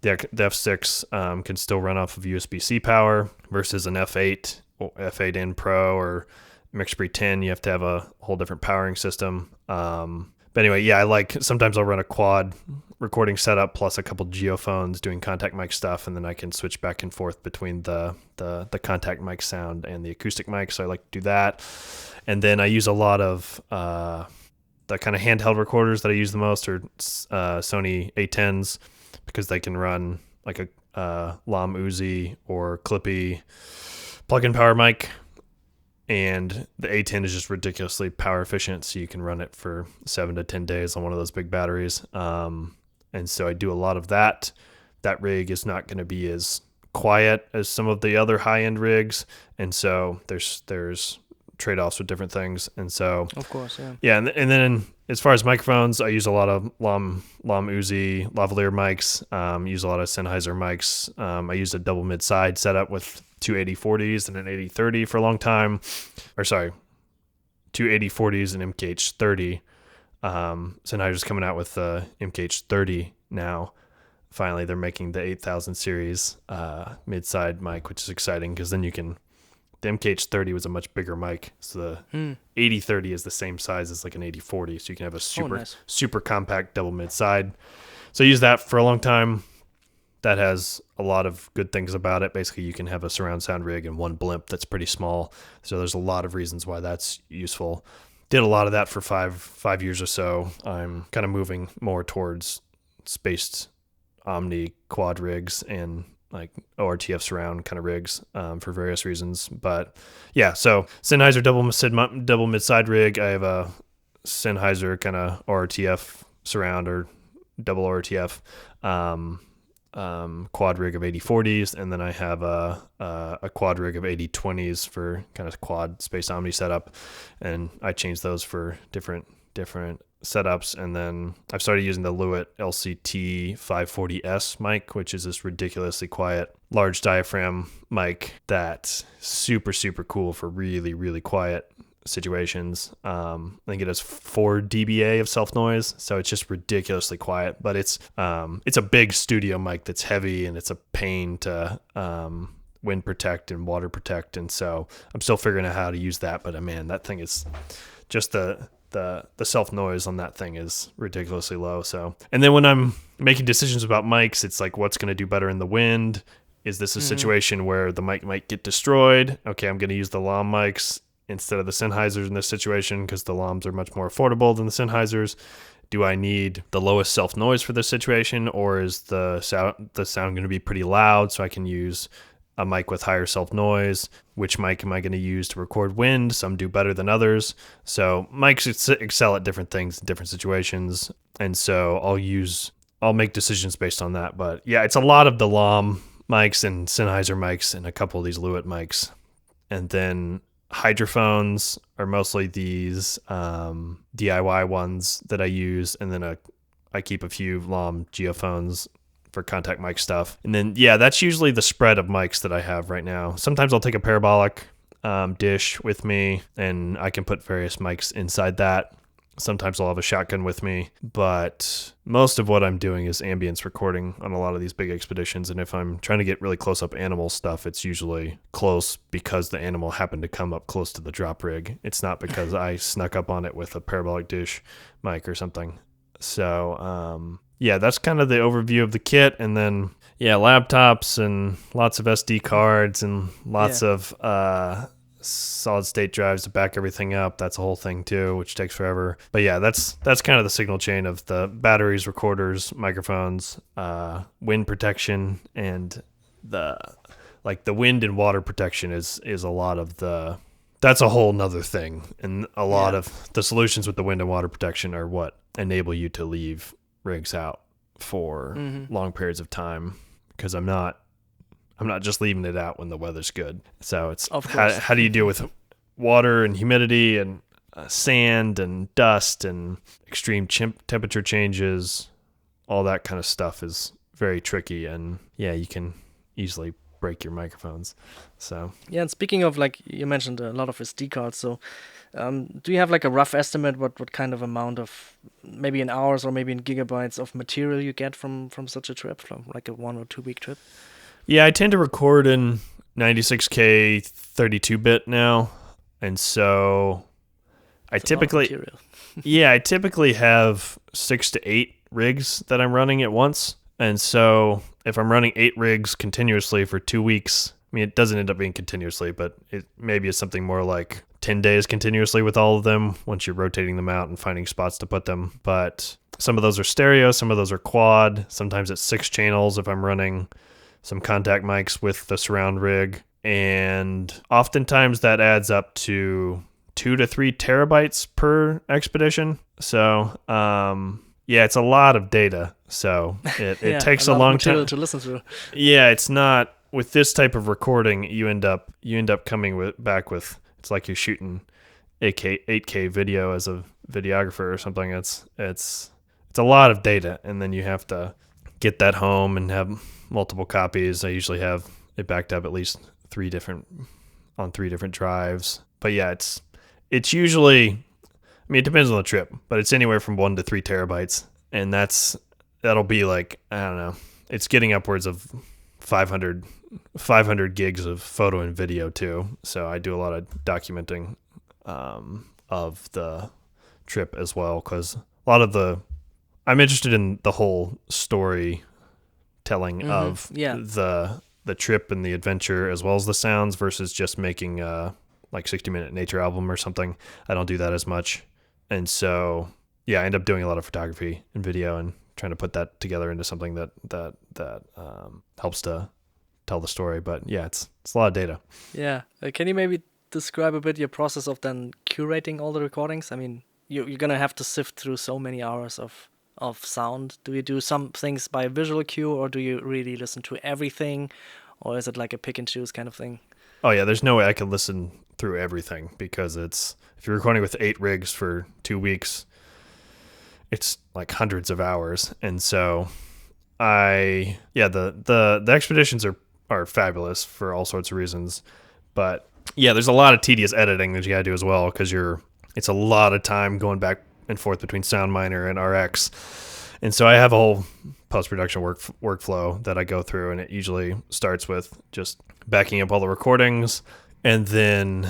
The F6 can still run off of USB-C power versus an F8 or F8N Pro or mixed breeze 10. You have to have a whole different powering system. But anyway, yeah, sometimes I'll run a quad recording setup plus a couple geophones doing contact mic stuff, and then I can switch back and forth between the contact mic sound and the acoustic mic. So I like to do that. And then I use a lot of the kind of handheld recorders that I use the most are Sony A10s because they can run like a Lam Uzi or Clippy plug-in power mic. And the A10 is just ridiculously power efficient, so you can run it for 7 to 10 days on one of those big batteries. And so I do a lot of that. That rig is not going to be as quiet as some of the other high-end rigs, and so there's trade-offs with different things. And so, of course, yeah. Yeah, and then as far as microphones, I use a lot of Lam Uzi lavalier mics. Use a lot of Sennheiser mics. I use a double mid-side setup with two 8040s and an 8030 for a long time. Or sorry, two 8040s and MKH30. Sennheiser's coming out with the MKH30 now. Finally, they're making the 8000 series mid-side mic, which is exciting because then you can... The MKH30 was a much bigger mic, so the 8030 is the same size as like an 8040, so you can have a super compact double mid-side. So I used that for a long time. That has a lot of good things about it. Basically, you can have a surround sound rig and one blimp that's pretty small, so there's a lot of reasons why that's useful. Did a lot of that for five years or so. I'm kind of moving more towards spaced Omni quad rigs and like ORTF surround kind of rigs for various reasons. But yeah, so Sennheiser double mid-side rig. I have a Sennheiser kind of ORTF surround or double ORTF quad rig of 8040s, and then I have a quad rig of 8020s for kind of quad space Omni setup, and I change those for different setups. And then I've started using the Lewitt LCT 540S mic, which is this ridiculously quiet large diaphragm mic that's super cool for really, really quiet situations. I think it has 4 dBA of self noise, so it's just ridiculously quiet, but it's a big studio mic that's heavy, and it's a pain to wind protect and water protect, and so I'm still figuring out how to use that. But man, that thing is just the self noise on that thing is ridiculously low. So, and then when I'm making decisions about mics, it's like, what's going to do better in the wind? Is this a situation where the mic might get destroyed? Okay, I'm going to use the Lam mics instead of the Sennheisers in this situation because the Lams are much more affordable than the Sennheisers. Do I need the lowest self noise for this situation, or is the sound going to be pretty loud so I can use a mic with higher self noise? Which mic am I going to use to record wind? Some do better than others. So mics excel at different things in different situations. And so I'll make decisions based on that. But yeah, it's a lot of the Lam mics and Sennheiser mics and a couple of these Lewitt mics. And then hydrophones are mostly these DIY ones that I use. And then I keep a few Lam geophones for contact mic stuff. And then, yeah, that's usually the spread of mics that I have right now. Sometimes I'll take a parabolic dish with me, and I can put various mics inside that. Sometimes I'll have a shotgun with me, but most of what I'm doing is ambience recording on a lot of these big expeditions. And if I'm trying to get really close up animal stuff, it's usually close because the animal happened to come up close to the drop rig. It's not because I snuck up on it with a parabolic dish mic or something. So, yeah, that's kind of the overview of the kit. And then, yeah, laptops and lots of SD cards and lots of solid state drives to back everything up. That's a whole thing too, which takes forever. But yeah, that's kind of the signal chain of the batteries, recorders, microphones, wind protection, and the wind and water protection is a lot of that's a whole nother thing. And a lot of the solutions with the wind and water protection are what enable you to leave rigs out for long periods of time, because I'm not just leaving it out when the weather's good. So it's how do you deal with water and humidity and sand and dust and extreme temperature changes. All that kind of stuff is very tricky, and yeah, you can easily break your microphones. So Yeah, and speaking of, like, you mentioned a lot of SD cards, so do you have like a rough estimate what kind of amount of, maybe in hours or maybe in gigabytes of material you get from such a trip, from like a 1 or 2 week trip? yeah, I tend to record in 96K 32-bit now, and so I typically I typically have 6 to 8 rigs that I'm running at once. And so if I'm running 8 rigs continuously for 2 weeks, I mean, it doesn't end up being continuously, but it maybe is something more like 10 days continuously with all of them once you're rotating them out and finding spots to put them. But some of those are stereo, some of those are quad. Sometimes it's 6 channels if I'm running some contact mics with the surround rig. And oftentimes that adds up to 2 to 3 terabytes per expedition. So, yeah, it's a lot of data. So it takes a long time to listen to. Yeah, it's not, with this type of recording, you end up coming back with, it's like you're shooting 8K video as a videographer or something. It's a lot of data, and then you have to get that home and have multiple copies. I usually have it backed up at least 3 different drives. But yeah, it's usually, I mean, it depends on the trip, but it's anywhere from 1 to 3 terabytes, and that'll be like, I don't know, it's getting upwards of 500 gigs of photo and video too. So I do a lot of documenting of the trip as well, because I'm interested in the whole story telling of the trip and the adventure, as well as the sounds, versus just making like 60-minute nature album or something. I don't do that as much. And so, yeah, I end up doing a lot of photography and video and trying to put that together into something that helps to tell the story. But yeah, it's a lot of data. Yeah. Can you maybe describe a bit your process of then curating all the recordings? I mean, you're going to have to sift through so many hours of sound. Do you do some things by visual cue, or do you really listen to everything? Or is it like a pick and choose kind of thing? Oh yeah, there's no way I can listen through everything, because if you're recording with 8 rigs for 2 weeks, it's like hundreds of hours. And so the expeditions are fabulous for all sorts of reasons. But yeah, there's a lot of tedious editing that you gotta do as well, because it's a lot of time going back and forth between SoundMiner and RX. And so I have a whole post-production workflow that I go through, and it usually starts with just backing up all the recordings and then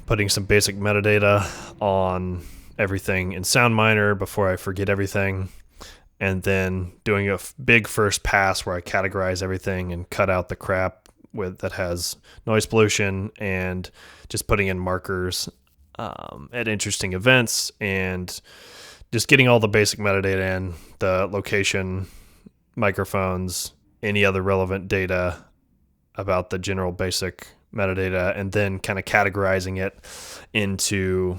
putting some basic metadata on everything in SoundMiner before I forget everything, and then doing a big first pass where I categorize everything and cut out the crap that has noise pollution, and just putting in markers at interesting events, and just getting all the basic metadata in, the location, microphones, any other relevant data about the general basic metadata, and then kind of categorizing it into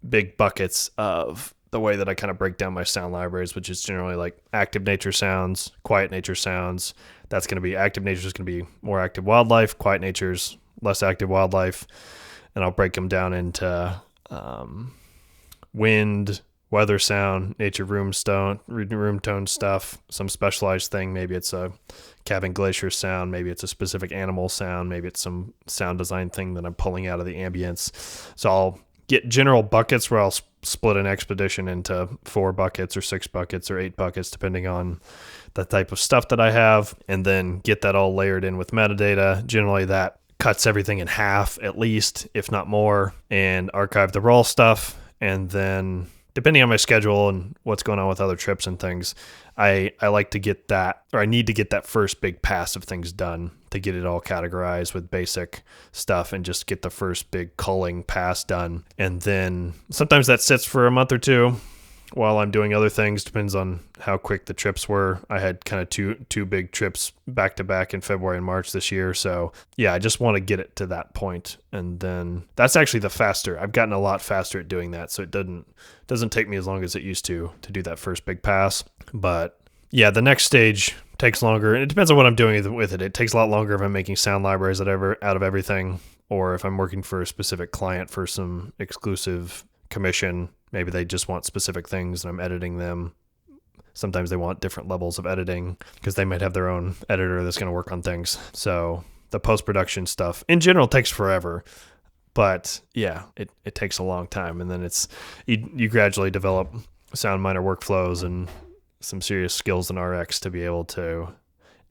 big buckets of the way that I kind of break down my sound libraries, which is generally like active nature sounds, quiet nature sounds. That's going to be, active nature is going to be more active wildlife, quiet nature's less active wildlife. And I'll break them down into wind, weather sound, nature room tone stuff, some specialized thing. Maybe it's a cabin glacier sound, maybe it's a specific animal sound, maybe it's some sound design thing that I'm pulling out of the ambience. So I'll get general buckets where I'll split an expedition into 4 buckets or 6 buckets or 8 buckets, depending on the type of stuff that I have, and then get that all layered in with metadata. Generally that cuts everything in half at least, if not more, and archive the raw stuff. And then, depending on my schedule and what's going on with other trips and things, I like to get that, or I need to get that first big pass of things done to get it all categorized with basic stuff, and just get the first big culling pass done. And then sometimes that sits for a month or 2 while I'm doing other things. Depends on how quick the trips were. I had kind of two big trips back to back in February and March this year. So yeah, I just want to get it to that point. And then that's actually the faster. I've gotten a lot faster at doing that. So it doesn't take me as long as it used to do that first big pass. But yeah, the next stage takes longer. And it depends on what I'm doing with it. It takes a lot longer if I'm making sound libraries out of everything, or if I'm working for a specific client for some exclusive commission. Maybe they just want specific things and I'm editing them. Sometimes they want different levels of editing because they might have their own editor that's going to work on things. So the post-production stuff in general takes forever. But yeah, it takes a long time. And then you gradually develop sound miner workflows and some serious skills in RX to be able to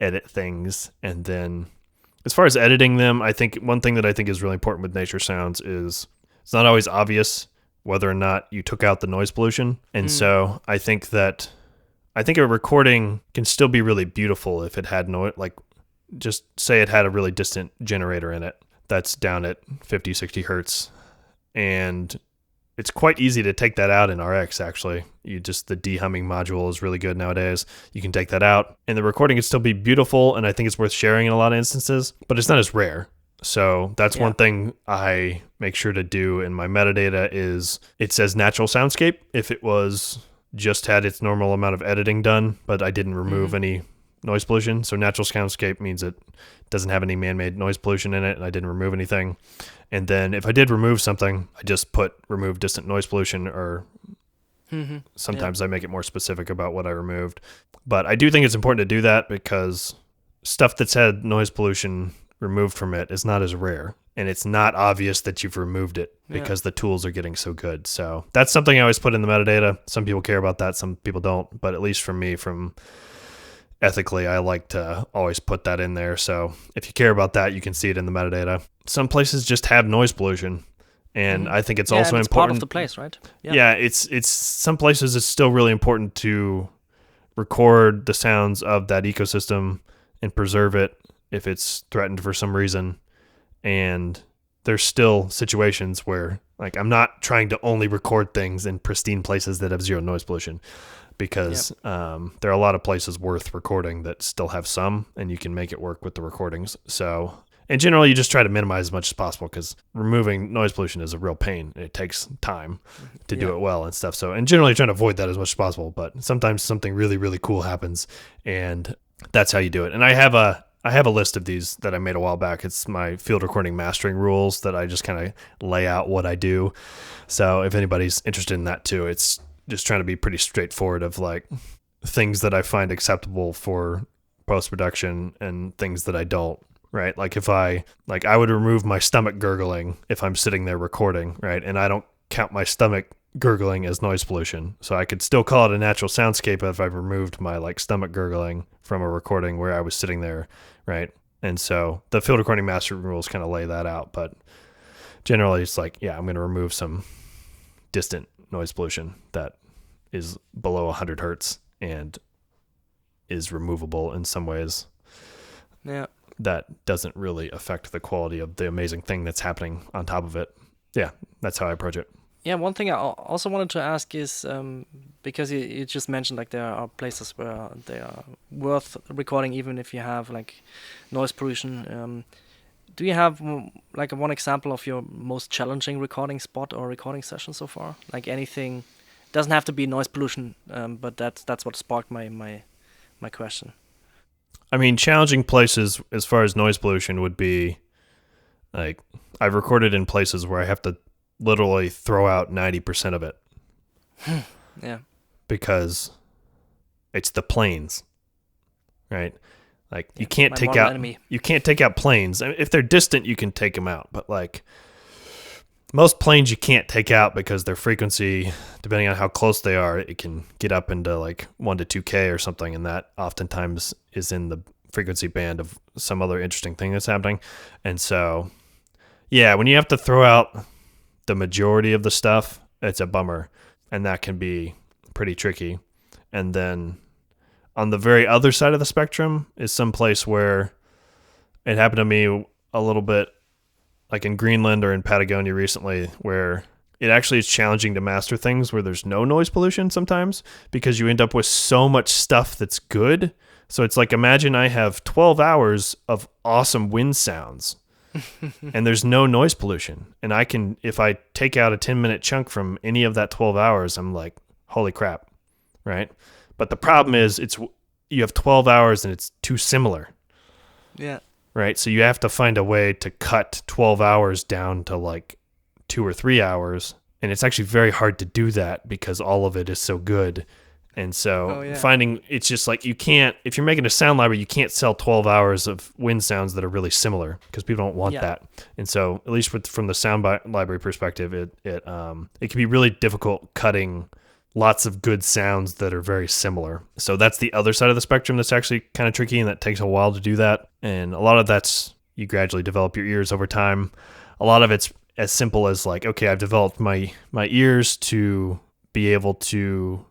edit things. And then as far as editing them, I think one thing that I think is really important with nature sounds is it's not always obvious whether or not you took out the noise pollution. And so I think a recording can still be really beautiful if it had like just say it had a really distant generator in it that's down at 50, 60 hertz. And it's quite easy to take that out in RX, actually. The dehumming module is really good nowadays. You can take that out, and the recording can still be beautiful, and I think it's worth sharing in a lot of instances, but it's not as rare. So that's one thing I make sure to do in my metadata is it says natural soundscape if it was just had its normal amount of editing done, but I didn't remove any noise pollution. So natural soundscape means it doesn't have any man-made noise pollution in it, and I didn't remove anything. And then if I did remove something, I just put remove distant noise pollution, or sometimes I make it more specific about what I removed. But I do think it's important to do that because stuff that's had noise pollution removed from it is not as rare, and it's not obvious that you've removed it because the tools are getting so good. So that's something I always put in the metadata. Some people care about that, some people don't, but at least for me, ethically, I like to always put that in there. So if you care about that, you can see it in the metadata. Some places just have noise pollution, and I think it's also it's important. Part of the place, right? Yeah, it's some places it's still really important to record the sounds of that ecosystem and preserve it if it's threatened for some reason. And there's still situations where, like, I'm not trying to only record things in pristine places that have zero noise pollution, because there are a lot of places worth recording that still have some, and you can make it work with the recordings. So, and generally you just try to minimize as much as possible, because removing noise pollution is a real pain. It takes time to do it well and stuff. So, and generally trying to avoid that as much as possible, but sometimes something really, really cool happens, and that's how you do it. And I have a list of these that I made a while back. It's my field recording mastering rules that I just kind of lay out what I do. So if anybody's interested in that too, it's just trying to be pretty straightforward of like things that I find acceptable for post-production and things that I don't, right? Like I would remove my stomach gurgling if I'm sitting there recording, right? And I don't count my stomach gurgling as noise pollution. So I could still call it a natural soundscape if I've removed my like stomach gurgling from a recording where I was sitting there, right? And so the field recording master rules kind of lay that out, but generally it's like, I'm going to remove some distant noise pollution that is below 100 hertz and is removable in some ways. Yeah. That doesn't really affect the quality of the amazing thing that's happening on top of it. Yeah, that's how I approach it. Yeah, one thing I also wanted to ask is, because you just mentioned like there are places where they are worth recording even if you have like noise pollution. Do you have like one example of your most challenging recording spot or recording session so far? Like anything, doesn't have to be noise pollution, but that's what sparked my question. I mean, challenging places as far as noise pollution would be like I've recorded in places where I have to literally throw out 90% of it. Yeah. Because it's the planes, right? Like you can't take out planes. I mean, if they're distant, you can take them out, but like most planes you can't take out because their frequency, depending on how close they are, it can get up into like 1 to 2K or something, and that oftentimes is in the frequency band of some other interesting thing that's happening. And so, yeah, when you have to throw out the majority of the stuff, it's a bummer, and that can be pretty tricky. And then on the very other side of the spectrum is some place where it happened to me a little bit, like in Greenland or in Patagonia recently, where it actually is challenging to master things where there's no noise pollution sometimes, because you end up with so much stuff that's good. So it's like, imagine I have 12 hours of awesome wind sounds and there's no noise pollution. And I can, if I take out a 10-minute chunk from any of that 12 hours, I'm like, holy crap, right? But the problem is you have 12 hours and it's too similar. Yeah. Right? So you have to find a way to cut 12 hours down to like 2 or 3 hours And it's actually very hard to do that because all of it is so good. And so finding, it's just like you can't, if you're making a sound library, you can't sell 12 hours of wind sounds that are really similar because people don't want that. And so at least from the sound library perspective, it can be really difficult cutting lots of good sounds that are very similar. So that's the other side of the spectrum that's actually kind of tricky, and that takes a while to do that. And a lot of that's, you gradually develop your ears over time. A lot of it's as simple as like, okay, I've developed my ears to be able to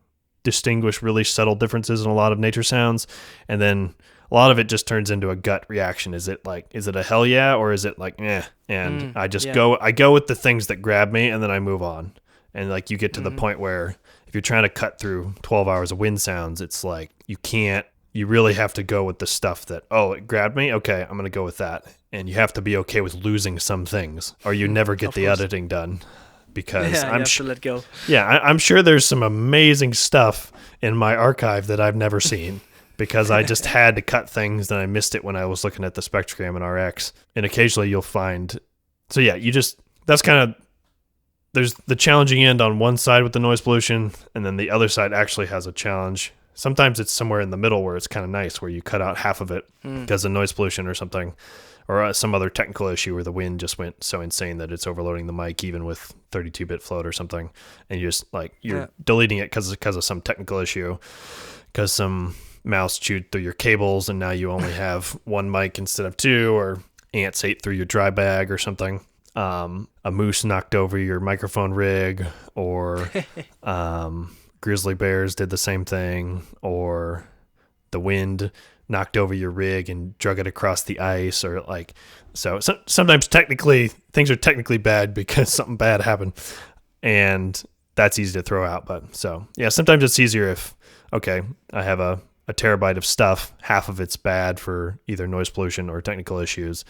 distinguish really subtle differences in a lot of nature sounds, and then a lot of it just turns into a gut reaction. Is it a hell yeah, or is it like eh? And I just go with the things that grab me, and then I move on. And like you get to the point where if you're trying to cut through 12 hours of wind sounds, it's like you really have to go with the stuff that, oh, it grabbed me, okay, I'm gonna go with that. And you have to be okay with losing some things, or you never get the editing done. Because I'm sure let go. Yeah, I'm sure there's some amazing stuff in my archive that I've never seen because I just had to cut things and I missed it when I was looking at the spectrogram and RX. And occasionally you'll find, so yeah, that's kind of, there's the challenging end on one side with the noise pollution, and then the other side actually has a challenge. Sometimes it's somewhere in the middle where it's kind of nice, where you cut out half of it because of noise pollution or something. Or some other technical issue where the wind just went so insane that it's overloading the mic, even with 32-bit float or something, and you just like you're deleting it because of some technical issue, because some mouse chewed through your cables, and now you only have one mic instead of two, or ants ate through your dry bag or something. A moose knocked over your microphone rig, or grizzly bears did the same thing, or the wind knocked over your rig and drug it across the ice, or like, so sometimes technically things are technically bad because something bad happened, and that's easy to throw out. But so yeah, sometimes it's easier if, okay, I have a terabyte of stuff, half of it's bad for either noise pollution or technical issues,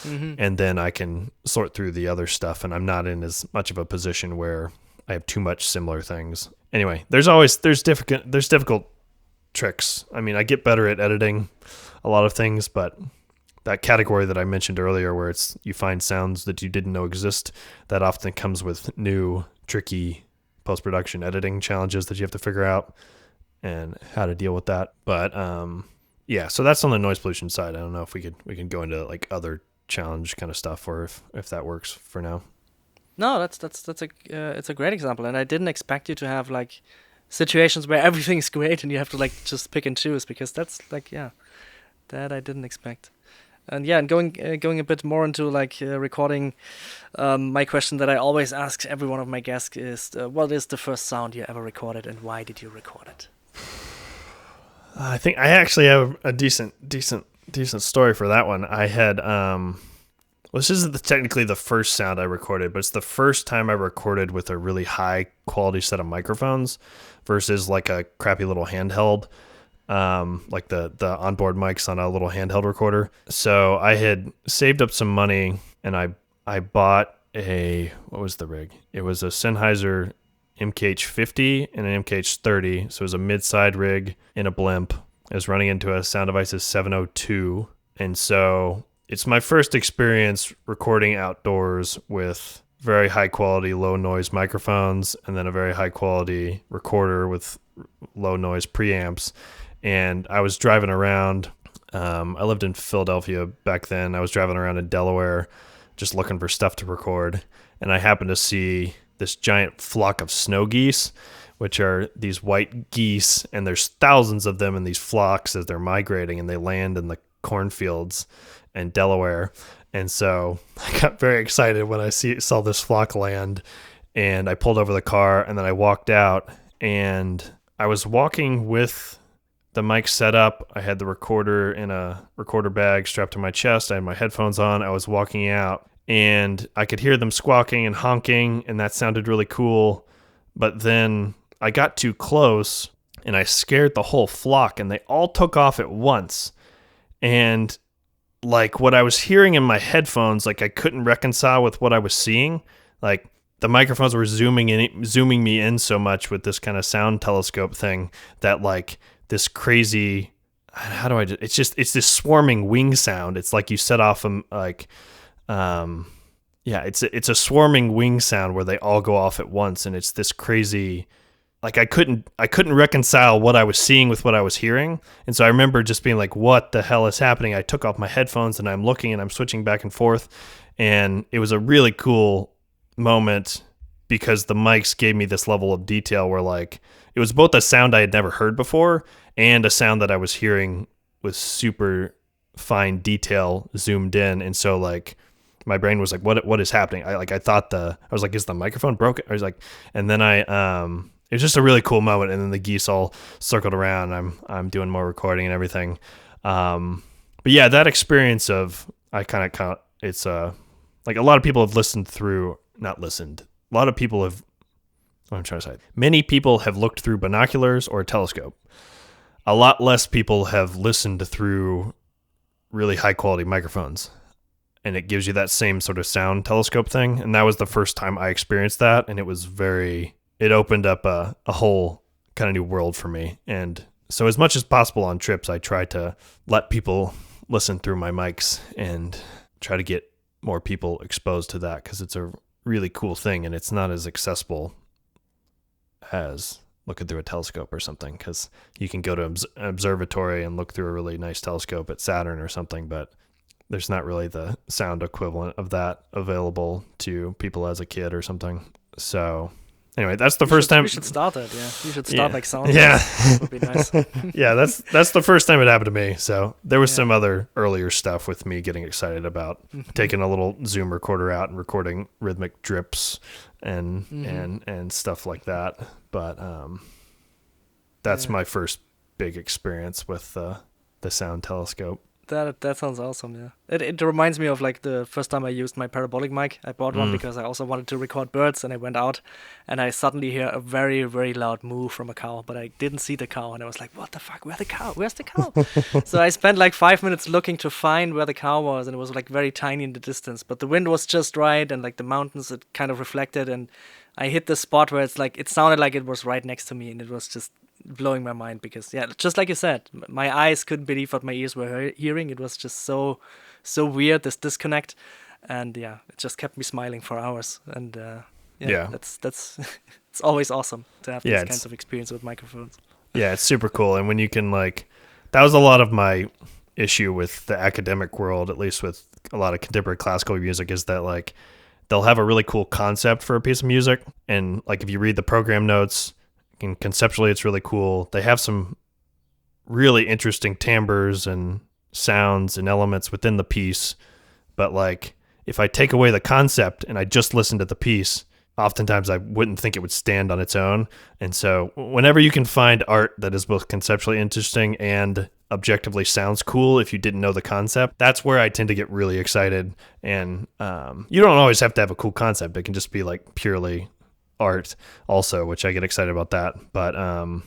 and then I can sort through the other stuff, and I'm not in as much of a position where I have too much similar things. Anyway, there's difficult tricks. I mean, I get better at editing a lot of things, but that category that I mentioned earlier, where it's you find sounds that you didn't know exist, that often comes with new tricky post-production editing challenges that you have to figure out and how to deal with that. But yeah, so that's on the noise pollution side. I don't know if we can go into like other challenge kind of stuff, or if that works for now. No, it's a great example, and I didn't expect you to have like situations where everything's great and you have to like just pick and choose, because that's like, that I didn't expect. And and going a bit more into like recording, my question that I always ask every one of my guests is, what is the first sound you ever recorded, and why did you record it? I think I actually have a decent story for that one. I had this isn't technically the first sound I recorded, but it's the first time I recorded with a really high quality set of microphones versus like a crappy little handheld, like the onboard mics on a little handheld recorder. So I had saved up some money, and I bought what was the rig? It was a Sennheiser MKH50 and an MKH30. So it was a mid-side rig in a blimp. It was running into a Sound Devices 702. And so it's my first experience recording outdoors with very high quality, low noise microphones, and then a very high quality recorder with low noise preamps. And I was driving around. I lived in Philadelphia back then. I was driving around in Delaware just looking for stuff to record. And I happened to see this giant flock of snow geese, which are these white geese. And there's thousands of them in these flocks as they're migrating, and they land in the cornfields in Delaware. And so I got very excited when I saw this flock land, and I pulled over the car, and then I walked out, and I was walking with the mic set up. I had the recorder in a recorder bag strapped to my chest. I had my headphones on. I was walking out, and I could hear them squawking and honking, and that sounded really cool. But then I got too close, and I scared the whole flock, and they all took off at once. And like what I was hearing in my headphones, like I couldn't reconcile with what I was seeing. Like the microphones were zooming me in so much with this kind of sound telescope thing that like this crazy, it's this swarming wing sound. It's like you set off yeah, it's a swarming wing sound where they all go off at once, and it's this crazy. Like I couldn't reconcile what I was seeing with what I was hearing, and so I remember just being like, "What the hell is happening?" I took off my headphones and I'm looking and I'm switching back and forth, and it was a really cool moment because the mics gave me this level of detail where like it was both a sound I had never heard before and a sound that I was hearing with super fine detail zoomed in, and so like my brain was like, what is happening? I was like, is the microphone broken? I was like, and then it was just a really cool moment, and then the geese all circled around. I'm doing more recording and everything, but yeah, that experience of it's like a lot of people have a lot of people have. What I'm trying to say, many people have looked through binoculars or a telescope. A lot less people have listened through really high quality microphones, and it gives you that same sort of sound telescope thing. And that was the first time I experienced that, and it opened up a whole kind of new world for me. And so as much as possible on trips, I try to let people listen through my mics and try to get more people exposed to that, because it's a really cool thing, and it's not as accessible as looking through a telescope or something, because you can go to an observatory and look through a really nice telescope at Saturn or something, but there's not really the sound equivalent of that available to people as a kid or something. So anyway, that's the first time. We should start that, yeah. We should start like sound. Yeah. That would be nice. Yeah, that's the first time it happened to me. So there was some other earlier stuff with me getting excited about taking a little Zoom recorder out and recording rhythmic drips and stuff like that. But that's my first big experience with the sound telescope. That sounds awesome, yeah. It reminds me of like the first time I used my parabolic mic. I bought one because I also wanted to record birds, and I went out and I suddenly hear a very, very loud moo from a cow, but I didn't see the cow, and I was like, what the fuck, where's the cow? Where's the cow? So I spent like 5 minutes looking to find where the cow was, and it was like very tiny in the distance, but the wind was just right, and like the mountains, it kind of reflected, and I hit the spot where it's like, it sounded like it was right next to me, and it was just blowing my mind because, yeah, just like you said, my eyes couldn't believe what my ears were hearing. It was just so weird, this disconnect, and yeah, it just kept me smiling for hours. And that's it's always awesome to have these kinds of experience with microphones. Yeah, it's super cool. And when you can like, that was a lot of my issue with the academic world, at least with a lot of contemporary classical music, is that like they'll have a really cool concept for a piece of music, and like if you read the program notes, and conceptually it's really cool. They have some really interesting timbres and sounds and elements within the piece, but like if I take away the concept and I just listen to the piece, oftentimes I wouldn't think it would stand on its own. And so whenever you can find art that is both conceptually interesting and objectively sounds cool if you didn't know the concept, that's where I tend to get really excited. And you don't always have to have a cool concept. It can just be like purely art also, which I get excited about that. But at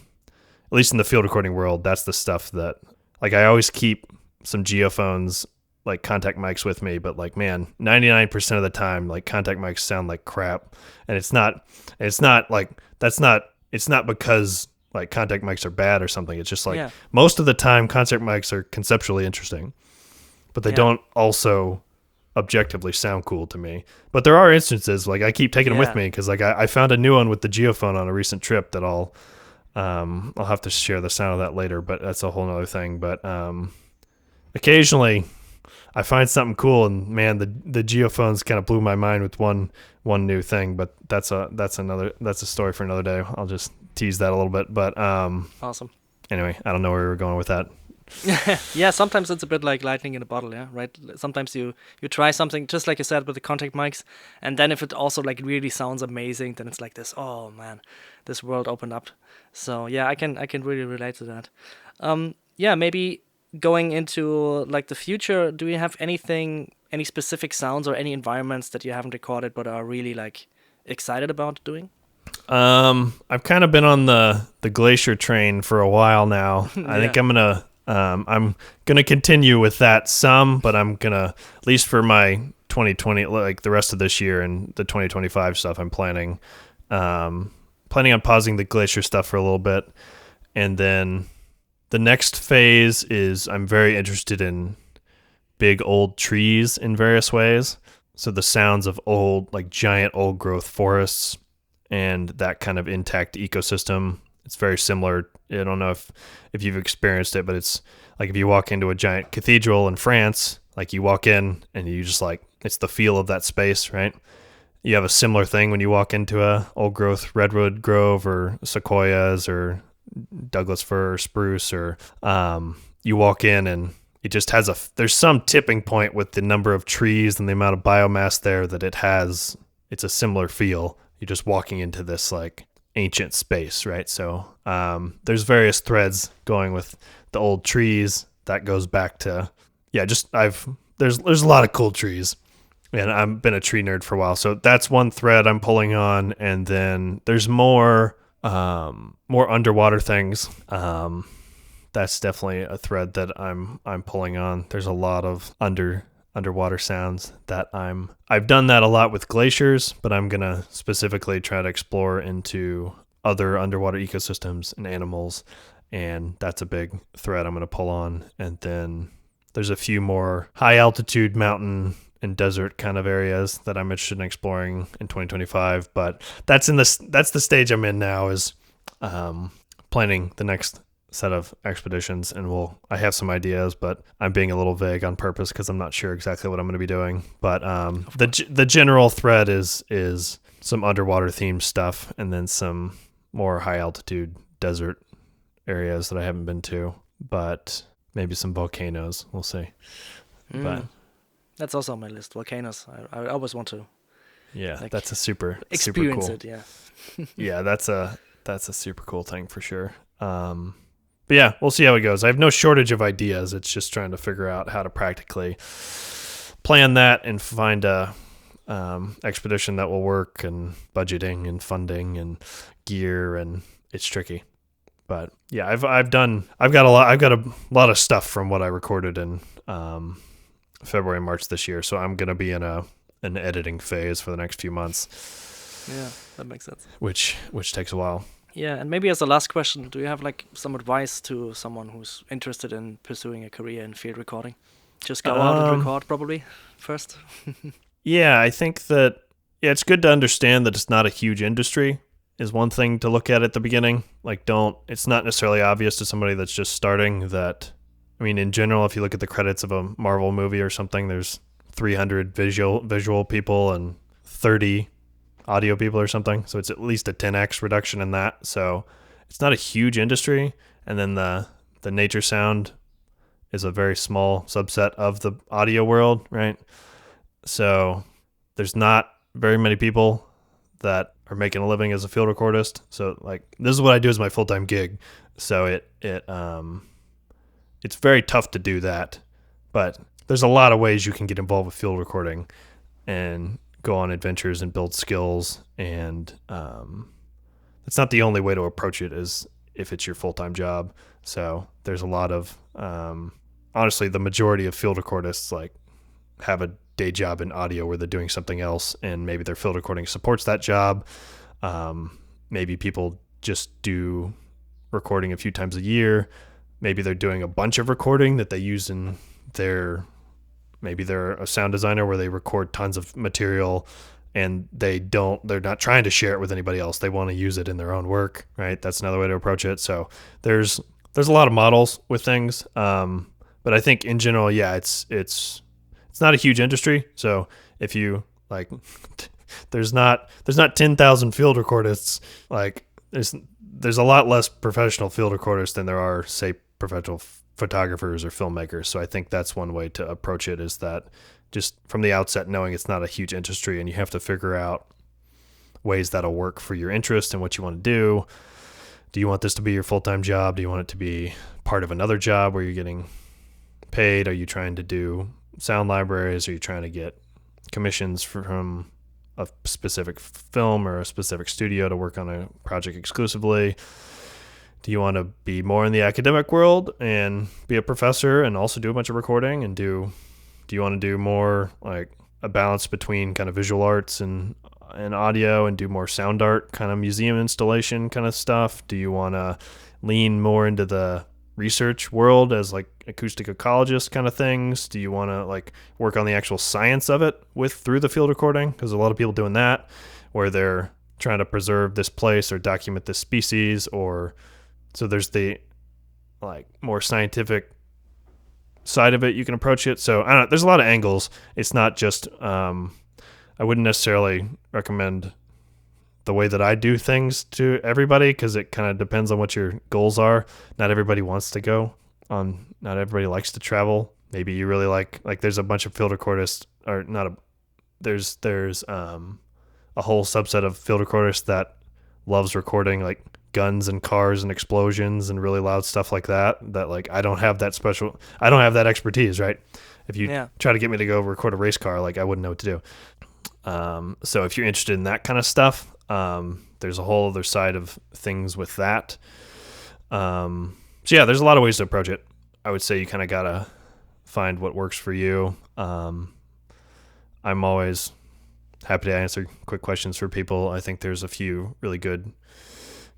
least in the field recording world, that's the stuff that, like, I always keep some geophones, like contact mics with me, but like, man, 99% of the time, like contact mics sound like crap. And it's not because like contact mics are bad or something. It's just like most of the time contact mics are conceptually interesting, but they don't also objectively sound cool to me. But there are instances, like I keep taking them with me because like I found a new one with the geophone on a recent trip that I'll have to share the sound of that later, but that's a whole nother thing. But occasionally I find something cool, and man, the geophones kind of blew my mind with one new thing, but that's a story for another day. I'll just tease that a little bit. But awesome. Anyway, I don't know where we were going with that. Yeah, sometimes it's a bit like lightning in a bottle, yeah, right? Sometimes you try something, just like you said, with the contact mics, and then if it also like really sounds amazing, then it's like this, oh man, this world opened up. So yeah, I can really relate to that. Yeah, maybe going into like the future, do you have any specific sounds or any environments that you haven't recorded but are really like excited about doing? I've kind of been on the glacier train for a while now. I think I'm gonna continue with that some, but I'm gonna, at least for my 2020, like the rest of this year and the 2025 stuff, I'm planning on pausing the glacier stuff for a little bit, and then the next phase is I'm very interested in big old trees in various ways. So the sounds of old, like giant old growth forests and that kind of intact ecosystem. It's very similar. I don't know if you've experienced it, but it's like if you walk into a giant cathedral in France, like you walk in and you just like, it's the feel of that space, right? You have a similar thing when you walk into a old growth redwood grove or sequoias or Douglas fir or spruce, or you walk in and it just has there's some tipping point with the number of trees and the amount of biomass there that it's a similar feel. You're just walking into this like ancient space, right? So there's various threads going with the old trees that goes back to, there's a lot of cool trees. And I've been a tree nerd for a while, so that's one thread I'm pulling on. And then there's more underwater things. That's definitely a thread that I'm pulling on. There's a lot of underwater sounds that I've done that a lot with glaciers, but I'm gonna specifically try to explore into other underwater ecosystems and animals, and that's a big thread I'm gonna pull on. And then there's a few more high altitude mountain and desert kind of areas that I'm interested in exploring in 2025. But that's the stage I'm in now, is planning the next set of expeditions, and I have some ideas, but I'm being a little vague on purpose because I'm not sure exactly what I'm going to be doing. But the general thread is some underwater themed stuff, and then some more high altitude desert areas that I haven't been to, but maybe some volcanoes. We'll see. But that's also on my list. Volcanoes. I always want to. Yeah, that's a super experience super cool. it. Yeah. Yeah, that's a super cool thing for sure. But yeah, we'll see how it goes. I have no shortage of ideas. It's just trying to figure out how to practically plan that and find a expedition that will work, and budgeting and funding and gear, and it's tricky. But yeah, I've got a lot of stuff from what I recorded in February, March this year. So I'm going to be in an editing phase for the next few months. Yeah, that makes sense. Which takes a while. Yeah, and maybe as a last question, do you have like some advice to someone who's interested in pursuing a career in field recording? Just go out and record probably first. Yeah, I think that it's good to understand that it's not a huge industry is one thing to look at the beginning. Like it's not necessarily obvious to somebody that's just starting that. I mean, in general, if you look at the credits of a Marvel movie or something, there's 300 visual people and 30 audio people or something. So it's at least a 10x reduction in that. So it's not a huge industry. And then the nature sound is a very small subset of the audio world, right? So there's not very many people that are making a living as a field recordist. So like, this is what I do as my full-time gig. So it's very tough to do that, but there's a lot of ways you can get involved with field recording and go on adventures and build skills. And it's not the only way to approach it is if it's your full-time job. So there's a lot of, honestly, the majority of field recordists like have a day job in audio where they're doing something else, and maybe their field recording supports that job. Maybe people just do recording a few times a year. Maybe they're doing a bunch of recording that they use in maybe they're a sound designer where they record tons of material and they're not trying to share it with anybody else. They want to use it in their own work, right? That's another way to approach it. So there's a lot of models with things. But I think in general, yeah, it's not a huge industry. So if you like, there's not 10,000 field recordists. Like there's a lot less professional field recordists than there are, say, professional photographers or filmmakers. So I think that's one way to approach it, is that just from the outset, knowing it's not a huge industry and you have to figure out ways that'll work for your interest and what you want to do. Do you want this to be your full-time job? Do you want it to be part of another job where you're getting paid? Are you trying to do sound libraries? Are you trying to get commissions from a specific film or a specific studio to work on a project exclusively? Do you want to be more in the academic world and be a professor and also do a bunch of recording? And do you want to do more like a balance between kind of visual arts and audio and do more sound art kind of museum installation kind of stuff? Do you want to lean more into the research world as like acoustic ecologist kind of things? Do you want to like work on the actual science of it through the field recording? Because a lot of people doing that where they're trying to preserve this place or document this species, or so there's the like more scientific side of it. You can approach it. So I don't know, there's a lot of angles. It's not just I wouldn't necessarily recommend the way that I do things to everybody, because it kind of depends on what your goals are. Not everybody wants to go on. Not everybody likes to travel. Maybe you really like there's a bunch of field recordists, or not a. There's a whole subset of field recordists that loves recording like guns and cars and explosions and really loud stuff like that. That like I don't have that expertise, right? If you try to get me to go record a race car, like I wouldn't know what to do. So if you're interested in that kind of stuff, there's a whole other side of things with that. So yeah, there's a lot of ways to approach it. I would say you kind of gotta find what works for you. I'm always happy to answer quick questions for people. I think there's a few really good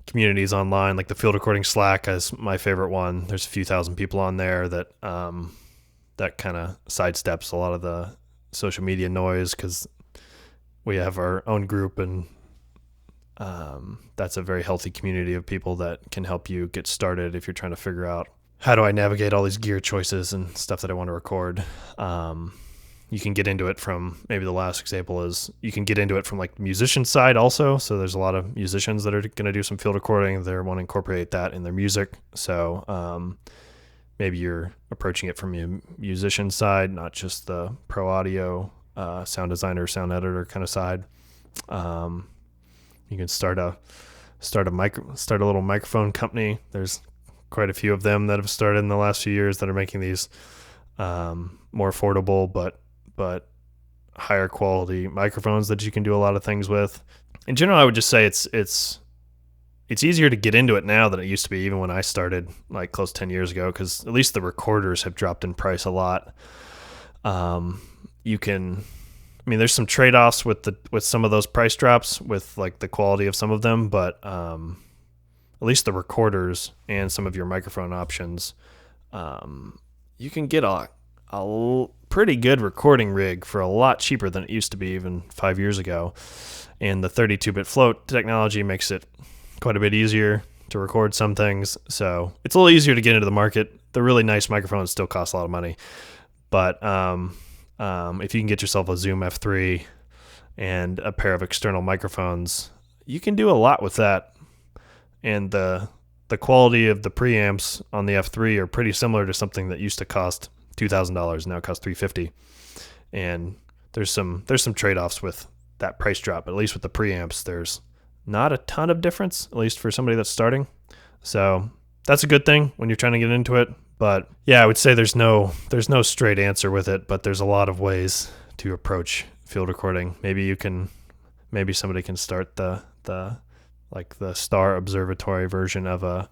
communities online, like the Field Recording Slack is my favorite one. There's a few thousand people on there that that kind of sidesteps a lot of the social media noise, because we have our own group, and that's a very healthy community of people that can help you get started if you're trying to figure out how do I navigate all these gear choices and stuff that I want to record. You can get into it from, maybe the last example is, you can get into it from like the musician side also. So there's a lot of musicians that are going to do some field recording. They want to incorporate that in their music. So maybe you're approaching it from a musician side, not just the pro audio, sound designer, sound editor kind of side. You can start a little microphone company. There's quite a few of them that have started in the last few years that are making these more affordable but higher quality microphones that you can do a lot of things with. In general, I would just say it's easier to get into it now than it used to be, even when I started like close to 10 years ago, because at least the recorders have dropped in price a lot. There's some trade-offs with some of those price drops with like the quality of some of them, but at least the recorders and some of your microphone options, you can get a pretty good recording rig for a lot cheaper than it used to be even 5 years ago. And the 32-bit float technology makes it quite a bit easier to record some things. So it's a little easier to get into the market. The really nice microphones still cost a lot of money. But if you can get yourself a Zoom F3 and a pair of external microphones, you can do a lot with that. And the quality of the preamps on the F3 are pretty similar to something that used to cost $2,000, now it costs $350. And there's some trade-offs with that price drop. At least with the preamps, there's not a ton of difference, at least for somebody that's starting. So that's a good thing when you're trying to get into it. But yeah, I would say there's no straight answer with it, but there's a lot of ways to approach field recording. Maybe somebody can start the Star Observatory version of a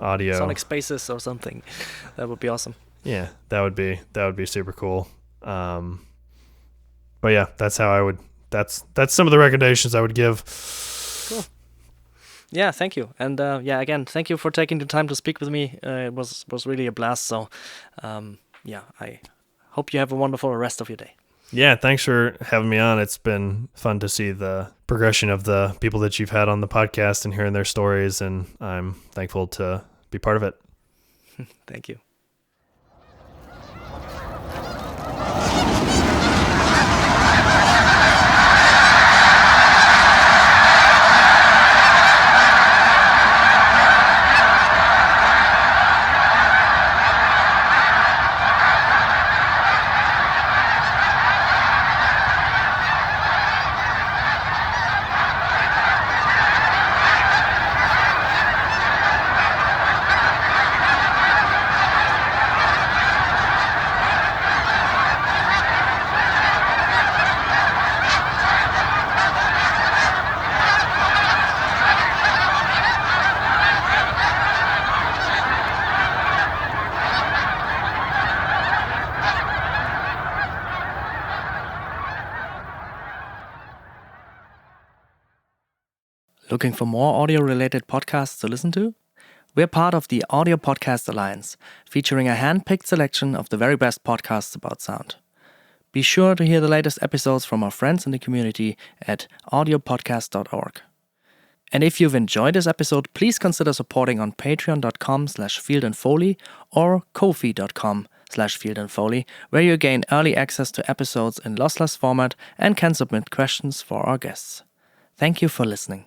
audio Sonic Spaces or something. That would be awesome. Yeah, that would be super cool. But yeah, that's some of the recommendations I would give. Cool. Yeah, thank you. And again, thank you for taking the time to speak with me. It was really a blast. So I hope you have a wonderful rest of your day. Yeah, thanks for having me on. It's been fun to see the progression of the people that you've had on the podcast and hearing their stories, and I'm thankful to be part of it. Thank you. Looking for more audio-related podcasts to listen to? We're part of the Audio Podcast Alliance, featuring a hand-picked selection of the very best podcasts about sound. Be sure to hear the latest episodes from our friends in the community at audiopodcast.org. And if you've enjoyed this episode, please consider supporting on patreon.com/fieldandfoley or ko-fi.com/fieldandfoley, where you gain early access to episodes in lossless format and can submit questions for our guests. Thank you for listening.